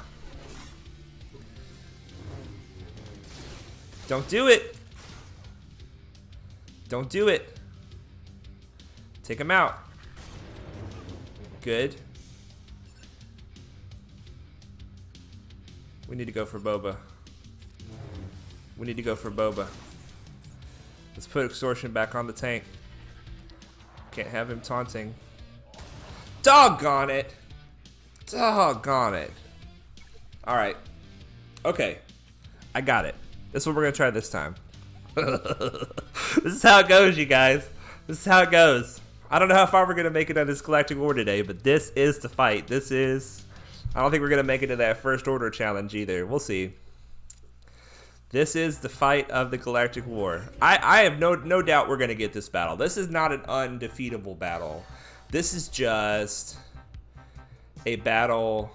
Don't do it. Don't do it. Take him out. Good. We need to go for Boba. We need to go for Boba. Let's put Extortion back on the tank. Can't have him taunting. Doggone it! Doggone it. Alright. Okay. I got it. This is what we're going to try this time. This is how it goes, you guys. This is how it goes. I don't know how far we're going to make it on this Galactic War today, but this is the fight. This is... I don't think we're going to make it to that First Order challenge either. We'll see. This is the fight of the Galactic War. I have no doubt we're going to get this battle. This is not an undefeatable battle. This is just a battle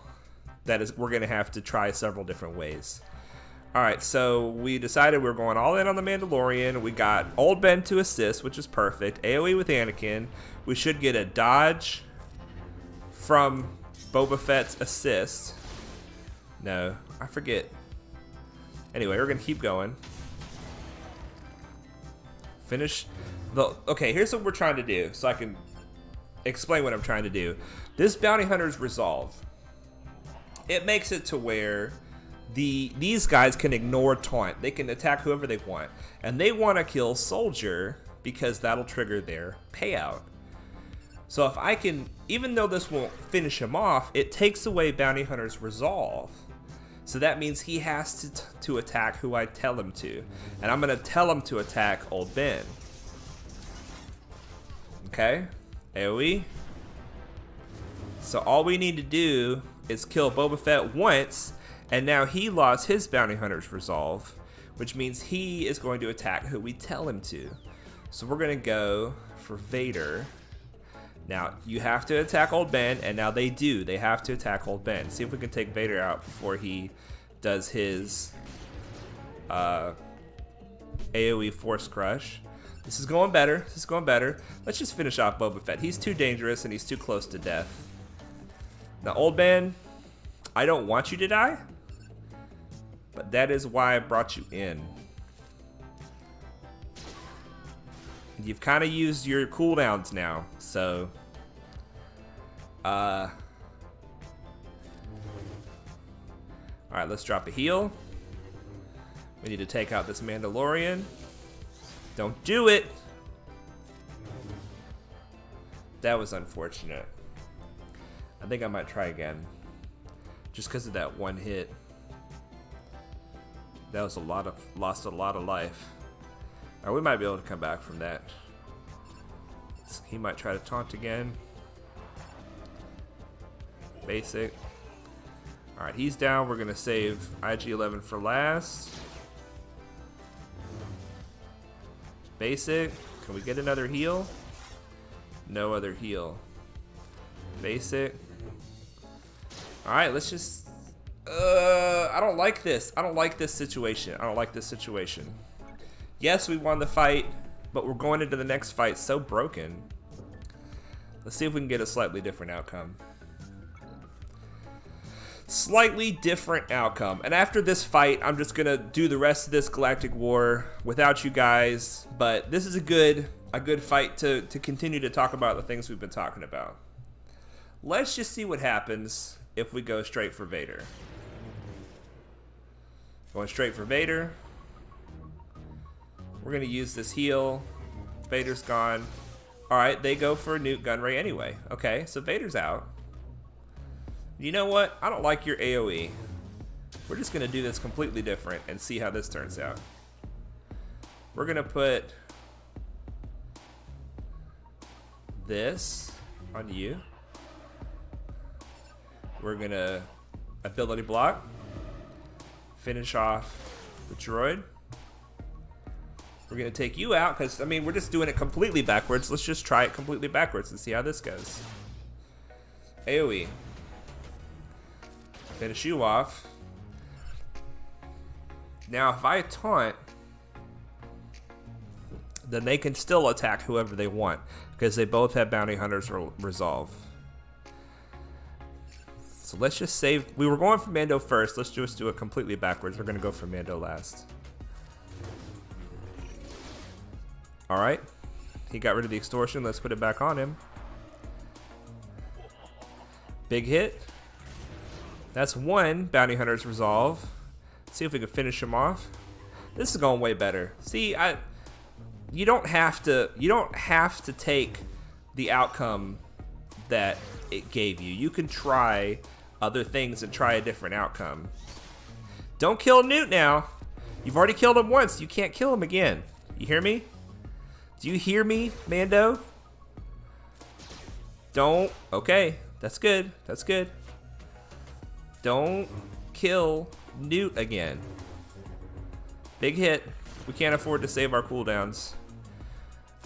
that we're going to have to try several different ways. Alright, so we decided we were going all in on the Mandalorian. We got Old Ben to assist, which is perfect. AoE with Anakin. We should get a dodge from Boba Fett's assist. No, I forget. Anyway, we're going to keep going. Finish the... Okay, here's what we're trying to do, so I can explain what I'm trying to do. This Bounty Hunter's Resolve. It makes it to where these guys can ignore taunt. They can attack whoever they want. And they want to kill Soldier because that'll trigger their payout. So if I can, even though this won't finish him off, it takes away Bounty Hunter's Resolve. So that means he has to attack who I tell him to. And I'm going to tell him to attack Old Ben. Okay? AoE. So all we need to do is kill Boba Fett once, and now he lost his Bounty Hunter's Resolve, which means he is going to attack who we tell him to. So we're going to go for Vader. Now, you have to attack Old Ben, and now they do. They have to attack Old Ben. See if we can take Vader out before he does his AoE Force Crush. This is going better. This is going better. Let's just finish off Boba Fett. He's too dangerous, and he's too close to death. Now, Old Ben, I don't want you to die, but that is why I brought you in. You've kind of used your cooldowns now, so alright, let's drop a heal. We need to take out this Mandalorian. Don't do it. That was unfortunate. I think I might try again, just because of that one hit. That was lost a lot of life. Or we might be able to come back from that. He might try to taunt again. Basic. Alright, he's down. We're going to save IG-11 for last. Basic. Can we get another heal? No other heal. Basic. Alright, let's just... I don't like this. I don't like this situation. I don't like this situation. Yes, we won the fight, but we're going into the next fight so broken. Let's see if we can get a slightly different outcome. Slightly different outcome. And after this fight, I'm just going to do the rest of this Galactic War without you guys. But this is a good fight to continue to talk about the things we've been talking about. Let's just see what happens if we go straight for Vader. Going straight for Vader. We're going to use this heal. Vader's gone. Alright, they go for a Newt Gunray anyway. Okay, so Vader's out. You know what? I don't like your AoE. We're just going to do this completely different and see how this turns out. We're going to put this on you. We're going to ability block. Finish off the droid. We're going to take you out because, I mean, we're just doing it completely backwards. Let's just try it completely backwards and see how this goes. AoE. Finish you off. Now, if I taunt, then they can still attack whoever they want because they both have Bounty Hunter's Resolve. So let's just save. We were going for Mando first. Let's just do it completely backwards. We're going to go for Mando last. Alright. He got rid of the extortion. Let's put it back on him. Big hit. That's one Bounty Hunter's Resolve. See if we can finish him off. This is going way better. See, you don't have to take the outcome that it gave you. You can try other things and try a different outcome. Don't kill Newt now. You've already killed him once. You can't kill him again. You hear me? Do you hear me, Mando? Don't. Okay, that's good. That's good. Don't kill Newt again. Big hit. We can't afford to save our cooldowns.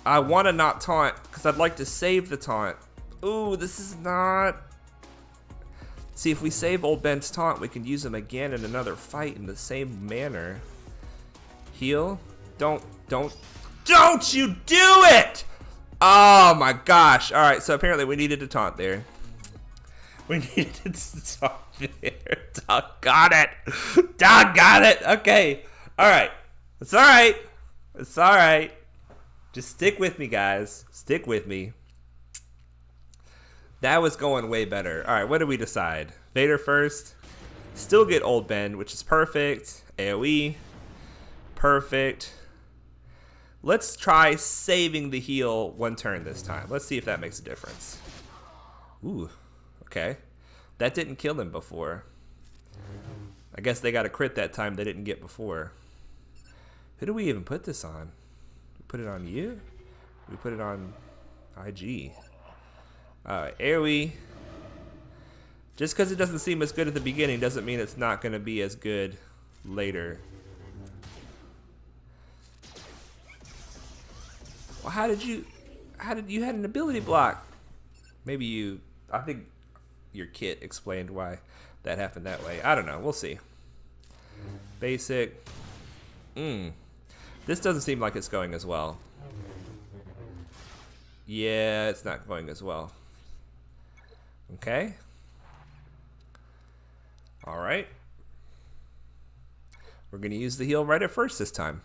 I want to not taunt because I'd like to save the taunt. Ooh, this is not... See, if we save old Ben's taunt, we can use him again in another fight in the same manner. Heal. Don't you do it! Oh my gosh. All right, so apparently we needed a taunt there. We needed to taunt there. Doggone it. Doggone it. Okay. All right. It's all right. It's all right. Just stick with me, guys. Stick with me. That was going way better. All right, what did we decide? Vader first. Still get old Ben, which is perfect. AoE. Perfect. Let's try saving the heal one turn this time. Let's see if that makes a difference. Ooh, okay. That didn't kill him before. I guess they got a crit that time they didn't get before. Who do we even put this on? We put it on you? We put it on IG. Alright, AoE. Just because it doesn't seem as good at the beginning doesn't mean it's not going to be as good later. Well, how did you had an ability block? Maybe I think your kit explained why that happened that way. I don't know. We'll see. Basic. This doesn't seem like it's going as well. Yeah, it's not going as well. Okay. All right. We're going to use the heal right at first this time.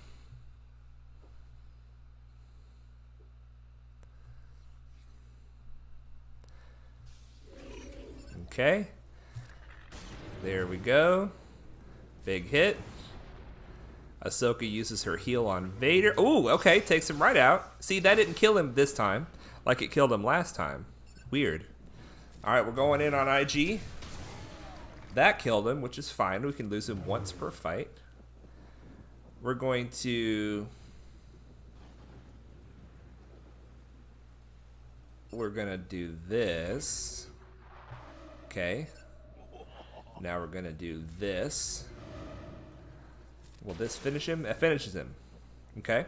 Okay. There we go. Big hit. Ahsoka uses her heal on Vader. Ooh, okay. Takes him right out. See, that didn't kill him this time like it killed him last time. Weird. All right, we're going in on IG. That killed him, which is fine. We can lose him once per fight. We're going to... We're going to do this. Okay. Now we're going to do this. Will this finish him? It finishes him. Okay.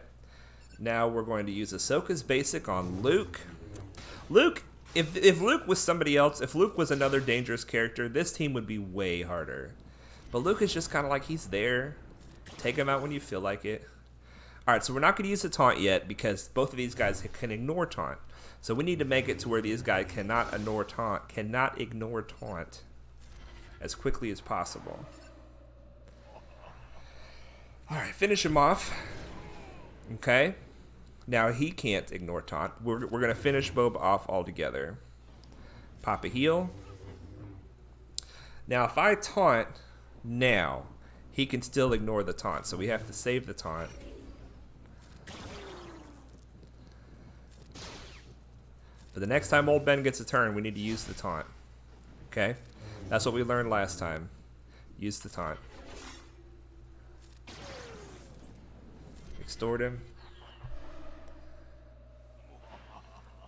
Now we're going to use Ahsoka's basic on Luke. Luke, if Luke was somebody else, if Luke was another dangerous character, this team would be way harder. But Luke is just kind of like he's there. Take him out when you feel like it. Alright, so we're not going to use the taunt yet because both of these guys can ignore taunt. So we need to make it to where these guys cannot ignore taunt as quickly as possible. Alright, finish him off. Okay. Now he can't ignore taunt. We're going to finish Boba off altogether. Pop a heal. Now if I taunt now, he can still ignore the taunt. So we have to save the taunt. For the next time old Ben gets a turn, we need to use the taunt. Okay? That's what we learned last time. Use the taunt. Extort him.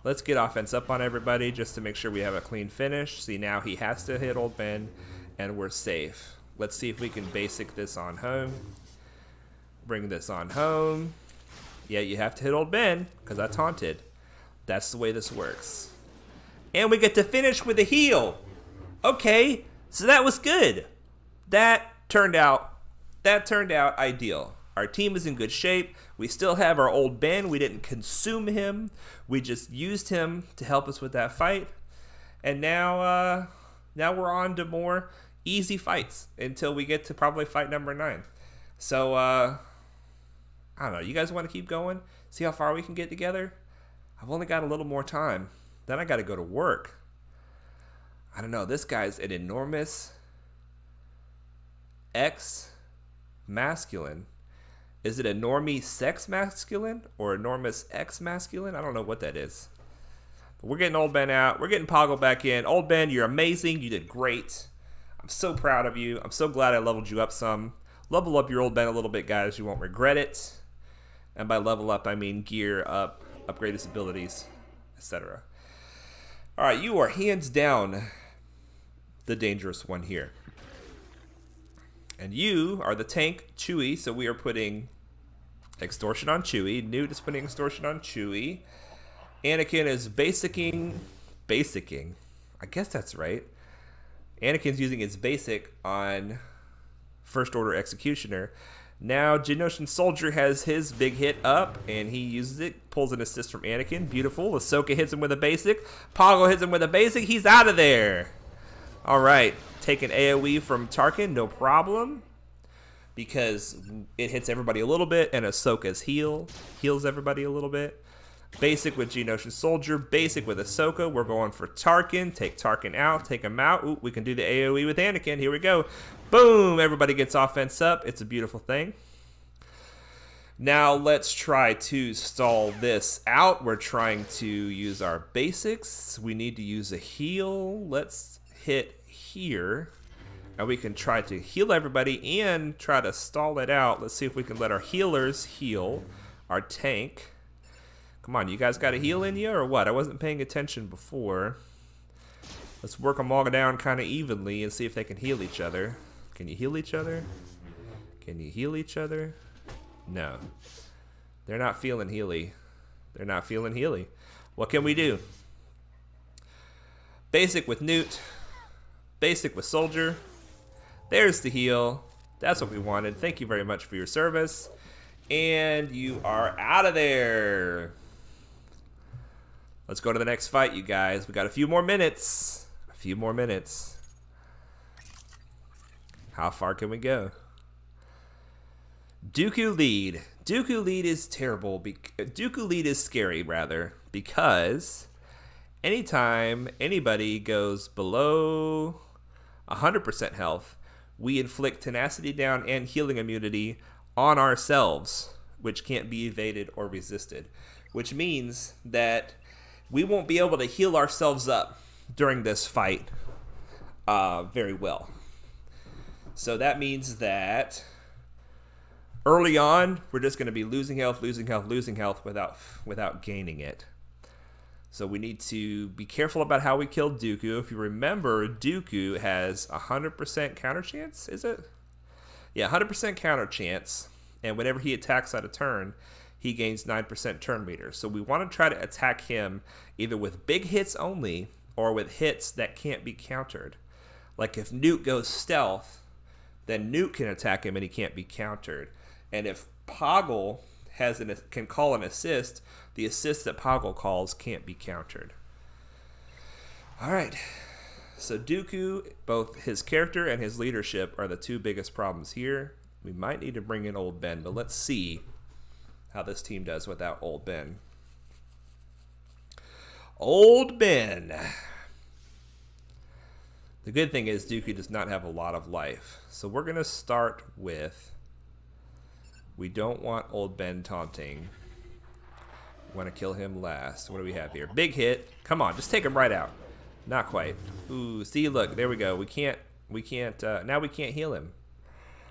Let's get offense up on everybody just to make sure we have a clean finish. See, now he has to hit old Ben, and we're safe. Let's see if we can basic this on home. Bring this on home. Yeah, you have to hit old Ben, because I taunted. That's the way this works. And we get to finish with a heal. Okay, so that was good. That turned out ideal. Our team is in good shape. We still have our old Ben. We didn't consume him. We just used him to help us with that fight. And now we're on to more easy fights until we get to probably fight number 9. So, I don't know. You guys want to keep going? See how far we can get together? I've only got a little more time. Then I got to go to work. I don't know. This guy's an enormous X masculine. Is it enormous sex masculine or enormous X masculine? I don't know what that is. But we're getting old Ben out. We're getting Poggle back in. Old Ben, you're amazing. You did great. I'm so proud of you. I'm so glad I leveled you up some. Level up your old Ben a little bit, guys. You won't regret it. And by level up, I mean gear up, upgrade his abilities, etc. All right, you are hands down the dangerous one here. And you are the tank, Chewie, so we are putting extortion on Chewie. Newt is putting extortion on Chewie. Anakin is basicing. I guess that's right. Anakin's using his basic on First Order Executioner. Now Geonosian Soldier has his big hit up, and he uses it, pulls an assist from Anakin. Beautiful. Ahsoka hits him with a basic. Poggle hits him with a basic. He's out of there. All right. Taking AoE from Tarkin, no problem. Because it hits everybody a little bit, and Ahsoka's heals everybody a little bit. Basic with Geonosian Soldier, basic with Ahsoka. We're going for Tarkin. Take Tarkin out, take him out. Ooh, we can do the AoE with Anakin. Here we go. Boom! Everybody gets offense up. It's a beautiful thing. Now let's try to stall this out. We're trying to use our basics. We need to use a heal. Let's hit here. And we can try to heal everybody and try to stall it out. Let's see if we can let our healers heal our tank. Come on, you guys got a heal in you or what? I wasn't paying attention before. Let's work them all down kind of evenly and see if they can heal each other. Can you heal each other? Can you heal each other? No. They're not feeling healy. They're not feeling healy. What can we do? Basic with Newt. Basic with Soldier. There's the heal. That's what we wanted. Thank you very much for your service. And you are out of there. Let's go to the next fight, you guys. We got a few more minutes. A few more minutes. How far can we go? Dooku lead. Dooku lead is terrible. Dooku lead is scary, rather, because anytime anybody goes below 100% health, we inflict tenacity down and healing immunity on ourselves, which can't be evaded or resisted, which means that we won't be able to heal ourselves up during this fight very well. So that means that early on, we're just going to be losing health without gaining it. So we need to be careful about how we kill Dooku. If you remember, Dooku has 100% counter chance, is it? Yeah, 100% counter chance. And whenever he attacks out of turn, he gains 9% turn meter. So we want to try to attack him either with big hits only or with hits that can't be countered. Like if Newt goes stealth, then Newt can attack him and he can't be countered. And if Poggle can call an assist, the assist that Poggle calls can't be countered. All right. So Dooku, both his character and his leadership are the two biggest problems here. We might need to bring in Old Ben, but let's see how this team does without Old Ben. Old Ben. The good thing is Dooku does not have a lot of life. So we're going to start with... We don't want Old Ben taunting. We want to kill him last. What do we have here? Big hit. Come on, just take him right out. Not quite. Ooh, see, look, there we go. Now we can't heal him.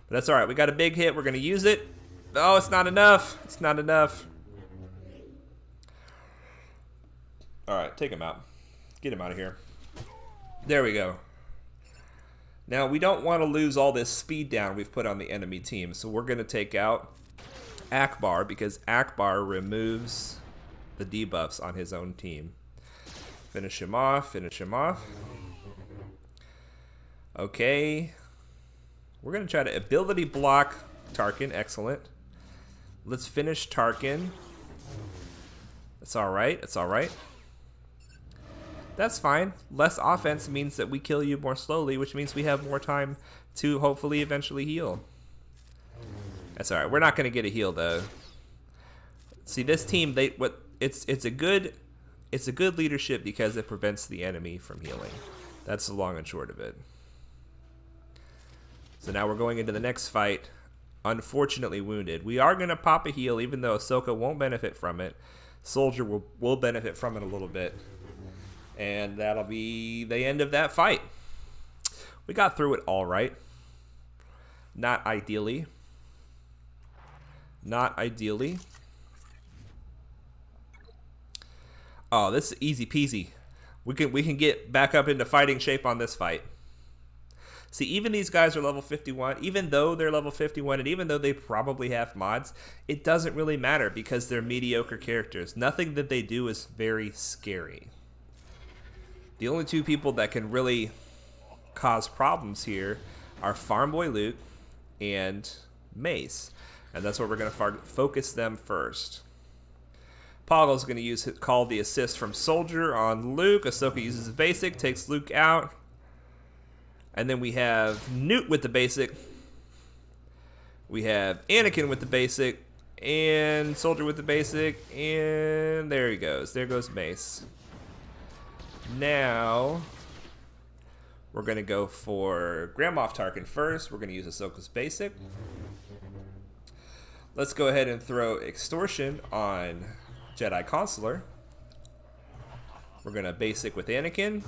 But that's all right. We got a big hit. We're going to use it. Oh, it's not enough. It's not enough. All right, take him out. Get him out of here. There we go. Now, we don't want to lose all this speed down we've put on the enemy team, so we're going to take out Akbar because Akbar removes the debuffs on his own team. Finish him off, finish him off. Okay. We're going to try to ability block Tarkin. Excellent. Let's finish Tarkin. That's all right. It's all right. That's fine. Less offense means that we kill you more slowly, which means we have more time to hopefully eventually heal. That's all right. We're not going to get a heal though. See, this team, it's a good leadership because it prevents the enemy from healing. That's the long and short of it. So now we're going into the next fight. Unfortunately wounded. We are going to pop a heal, even though Ahsoka won't benefit from it. Soldier will benefit from it a little bit. And that'll be the end of that fight. We got through it all right. Not ideally. Not ideally. Oh, this is easy peasy. We can get back up into fighting shape on this fight. See, even these guys are level 51. Even though they're level 51 and even though they probably have mods, it doesn't really matter because they're mediocre characters. Nothing that they do is very scary. The only two people that can really cause problems here are Farm Boy Luke and Mace. And that's what we're going to focus them first. Poggle's going to call the assist from Soldier on Luke. Ahsoka uses the basic, takes Luke out. And then we have Newt with the basic. We have Anakin with the basic. And Soldier with the basic. And there he goes. There goes Mace. Now, we're going to go for Grand Moff Tarkin first. We're going to use Ahsoka's basic. Let's go ahead and throw Extortion on Jedi Consular. We're going to basic with Anakin.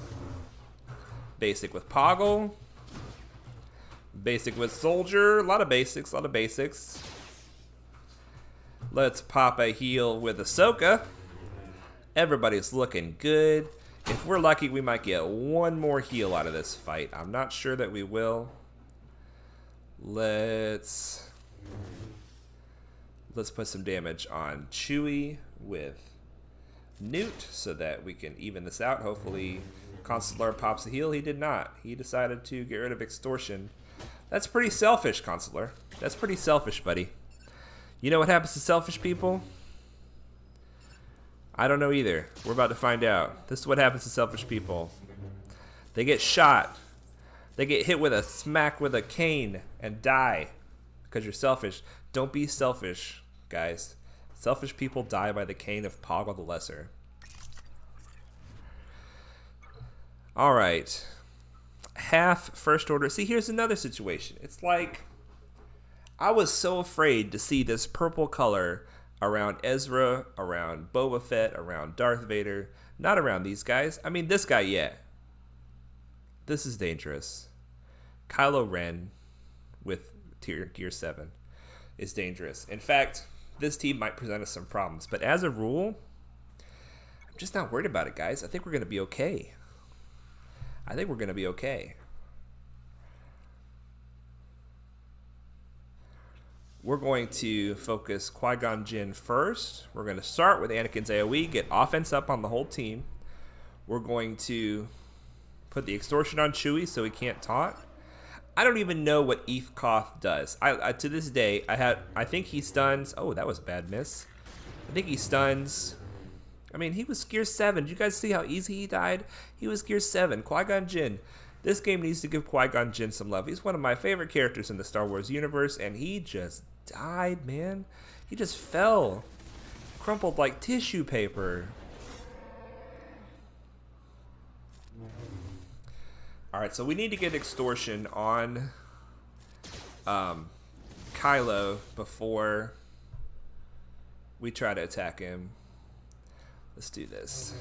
Basic with Poggle. Basic with Soldier. A lot of basics, a lot of basics. Let's pop a heal with Ahsoka. Everybody's looking good. If we're lucky, we might get one more heal out of this fight. I'm not sure that we will. Let's put some damage on Chewie with Newt so that we can even this out. Hopefully, Consular pops a heal. He did not. He decided to get rid of Extortion. That's pretty selfish, Consular. That's pretty selfish, buddy. You know what happens to selfish people? I don't know either. We're about to find out. This is what happens to selfish people. They get shot. They get hit with a smack with a cane and die because you're selfish. Don't be selfish, guys. Selfish people die by the cane of Poggle the Lesser. All right. Half First Order. See, here's another situation. It's like I was so afraid to see this purple color around Ezra, around Boba Fett, around Darth Vader. Not around these guys. I mean, this guy, yeah. This is dangerous. Kylo Ren with Gear 7 is dangerous. In fact, this team might present us some problems. But as a rule, I'm just not worried about it, guys. I think we're going to be okay. I think we're going to be okay. We're going to focus Qui-Gon Jinn first. We're going to start with Anakin's AoE, get offense up on the whole team. We're going to put the Extortion on Chewie so he can't taunt. I don't even know what Eth Koth does. To this day, I think he stuns. Oh, that was a bad miss. I think he stuns. I mean, he was Gear 7. Did you guys see how easy he died? He was Gear 7. Qui-Gon Jinn. This game needs to give Qui-Gon Jinn some love. He's one of my favorite characters in the Star Wars universe, and he just died, man. He just fell. Crumpled like tissue paper. Alright, so we need to get Extortion on Kylo before we try to attack him. Let's do this.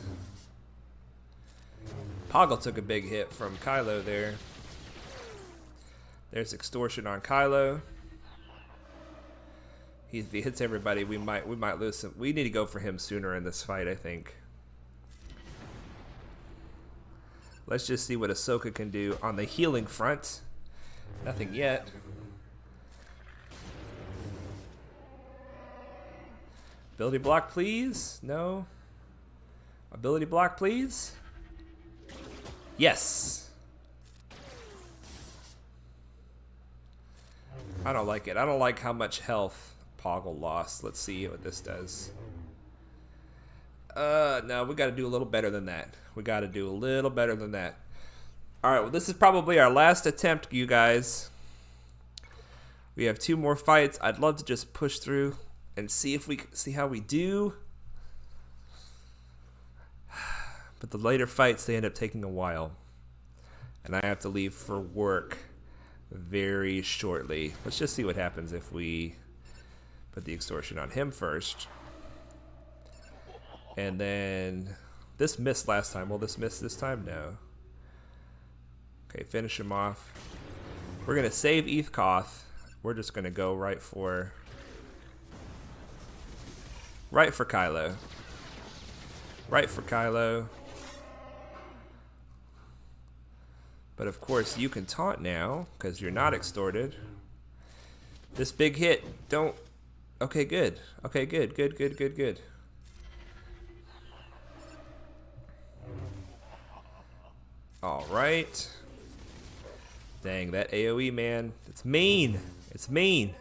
Poggle took a big hit from Kylo there. There's Extortion on Kylo. If he hits everybody, we might lose him. We need to go for him sooner in this fight, I think. Let's just see what Ahsoka can do on the healing front. Nothing yet. Ability block, please. No. Ability block, please. Yes. I don't like it. I don't like how much health Poggle lost. Let's see what this does. No, we got to do a little better than that. We got to do a little better than that. All right, well, this is probably our last attempt, you guys. We have 2 more fights. I'd love to just push through and see how we do. But the later fights, they end up taking a while. And I have to leave for work very shortly. Let's just see what happens if we put the Extortion on him first. And then this missed last time. Will this miss this time? No. Okay, finish him off. We're going to save Eth Koth. We're just going to go right for Kylo. Right for Kylo. But of course, you can taunt now because you're not extorted. This big hit, don't. Okay, good. Okay, good. Good. All right. Dang, that AoE, man. It's mean. It's mean.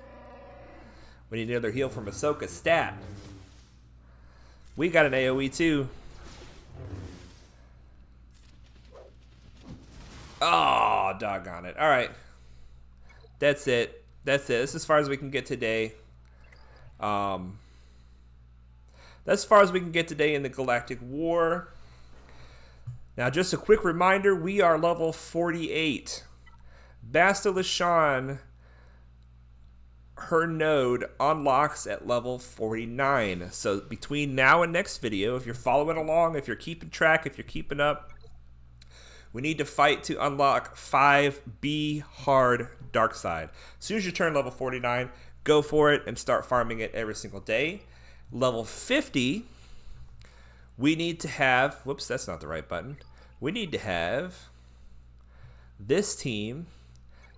We need another heal from Ahsoka stat. We got an AoE too. Oh, doggone it. Alright. That's it. That's it. That's as far as we can get today. That's as far as we can get today in the Galactic War. Now, just a quick reminder, we are level 48. Basta Lashawn, her node unlocks at level 49. So between now and next video, if you're following along, if you're keeping track, if you're keeping up, we need to fight to unlock 5B hard dark side. As soon as you turn level 49, go for it and start farming it every single day. Level 50, we need to have, whoops, that's not the right button. We need to have this team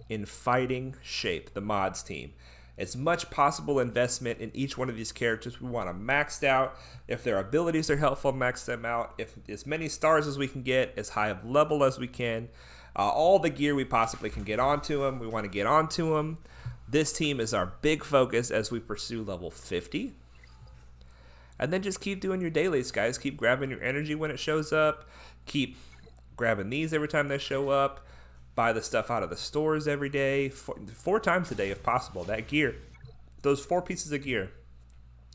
in fighting shape, the mods team. As much possible investment in each one of these characters. We want them maxed out. If their abilities are helpful, max them out. If as many stars as we can get, as high of level as we can. All the gear we possibly can get onto them, we want to get onto them. This team is our big focus as we pursue level 50. And then just keep doing your dailies, guys. Keep grabbing your energy when it shows up. Keep grabbing these every time they show up. Buy the stuff out of the stores every day, four times a day if possible. That gear, those 4 pieces of gear,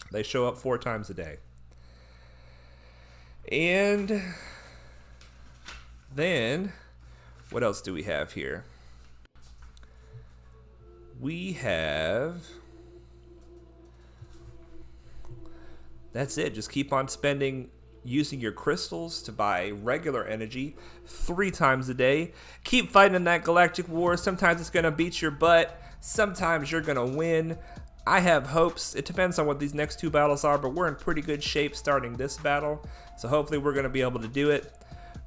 they show up 4 times a day. And then, what else do we have here? We have, that's it. Just keep on spending, using your crystals to buy regular energy 3 times a day. Keep fighting that Galactic War. Sometimes it's going to beat your butt. Sometimes you're going to win. I have hopes. It depends on what these next 2 battles are, but we're in pretty good shape starting this battle. So hopefully we're going to be able to do it.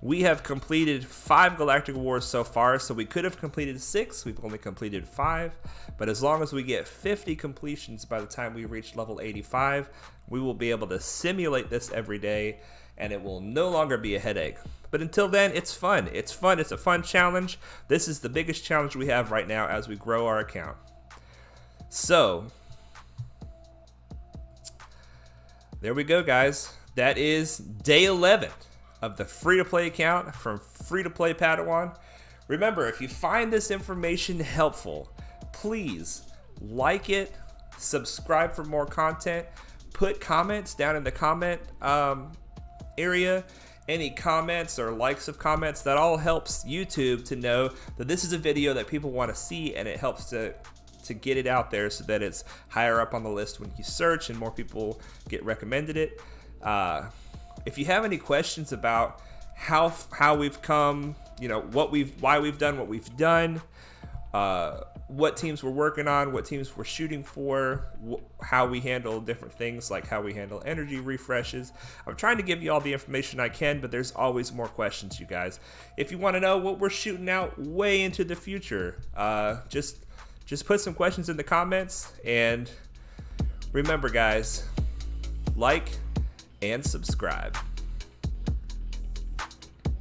We have completed 5 Galactic Wars so far, so we could have completed 6. We've only completed 5. But as long as we get 50 completions by the time we reach level 85, we will be able to simulate this every day, and it will no longer be a headache. But until then, it's fun. It's fun. It's a fun challenge. This is the biggest challenge we have right now as we grow our account. So, there we go, guys. That is day 11 of the free-to-play account from Free-to-Play Padawan. Remember, if you find this information helpful, please like it, subscribe for more content, put comments down in the comment area. Any comments or likes of comments, that all helps YouTube to know that this is a video that people want to see, and it helps to get it out there so that it's higher up on the list when you search and more people get recommended it. If you have any questions about how we've come, you know, why we've done what we've done, what teams we're working on, what teams we're shooting for, how we handle different things like how we handle energy refreshes. I'm trying to give you all the information I can, but there's always more questions, you guys. If you want to know what we're shooting out way into the future, just put some questions in the comments, and remember, guys, like and subscribe.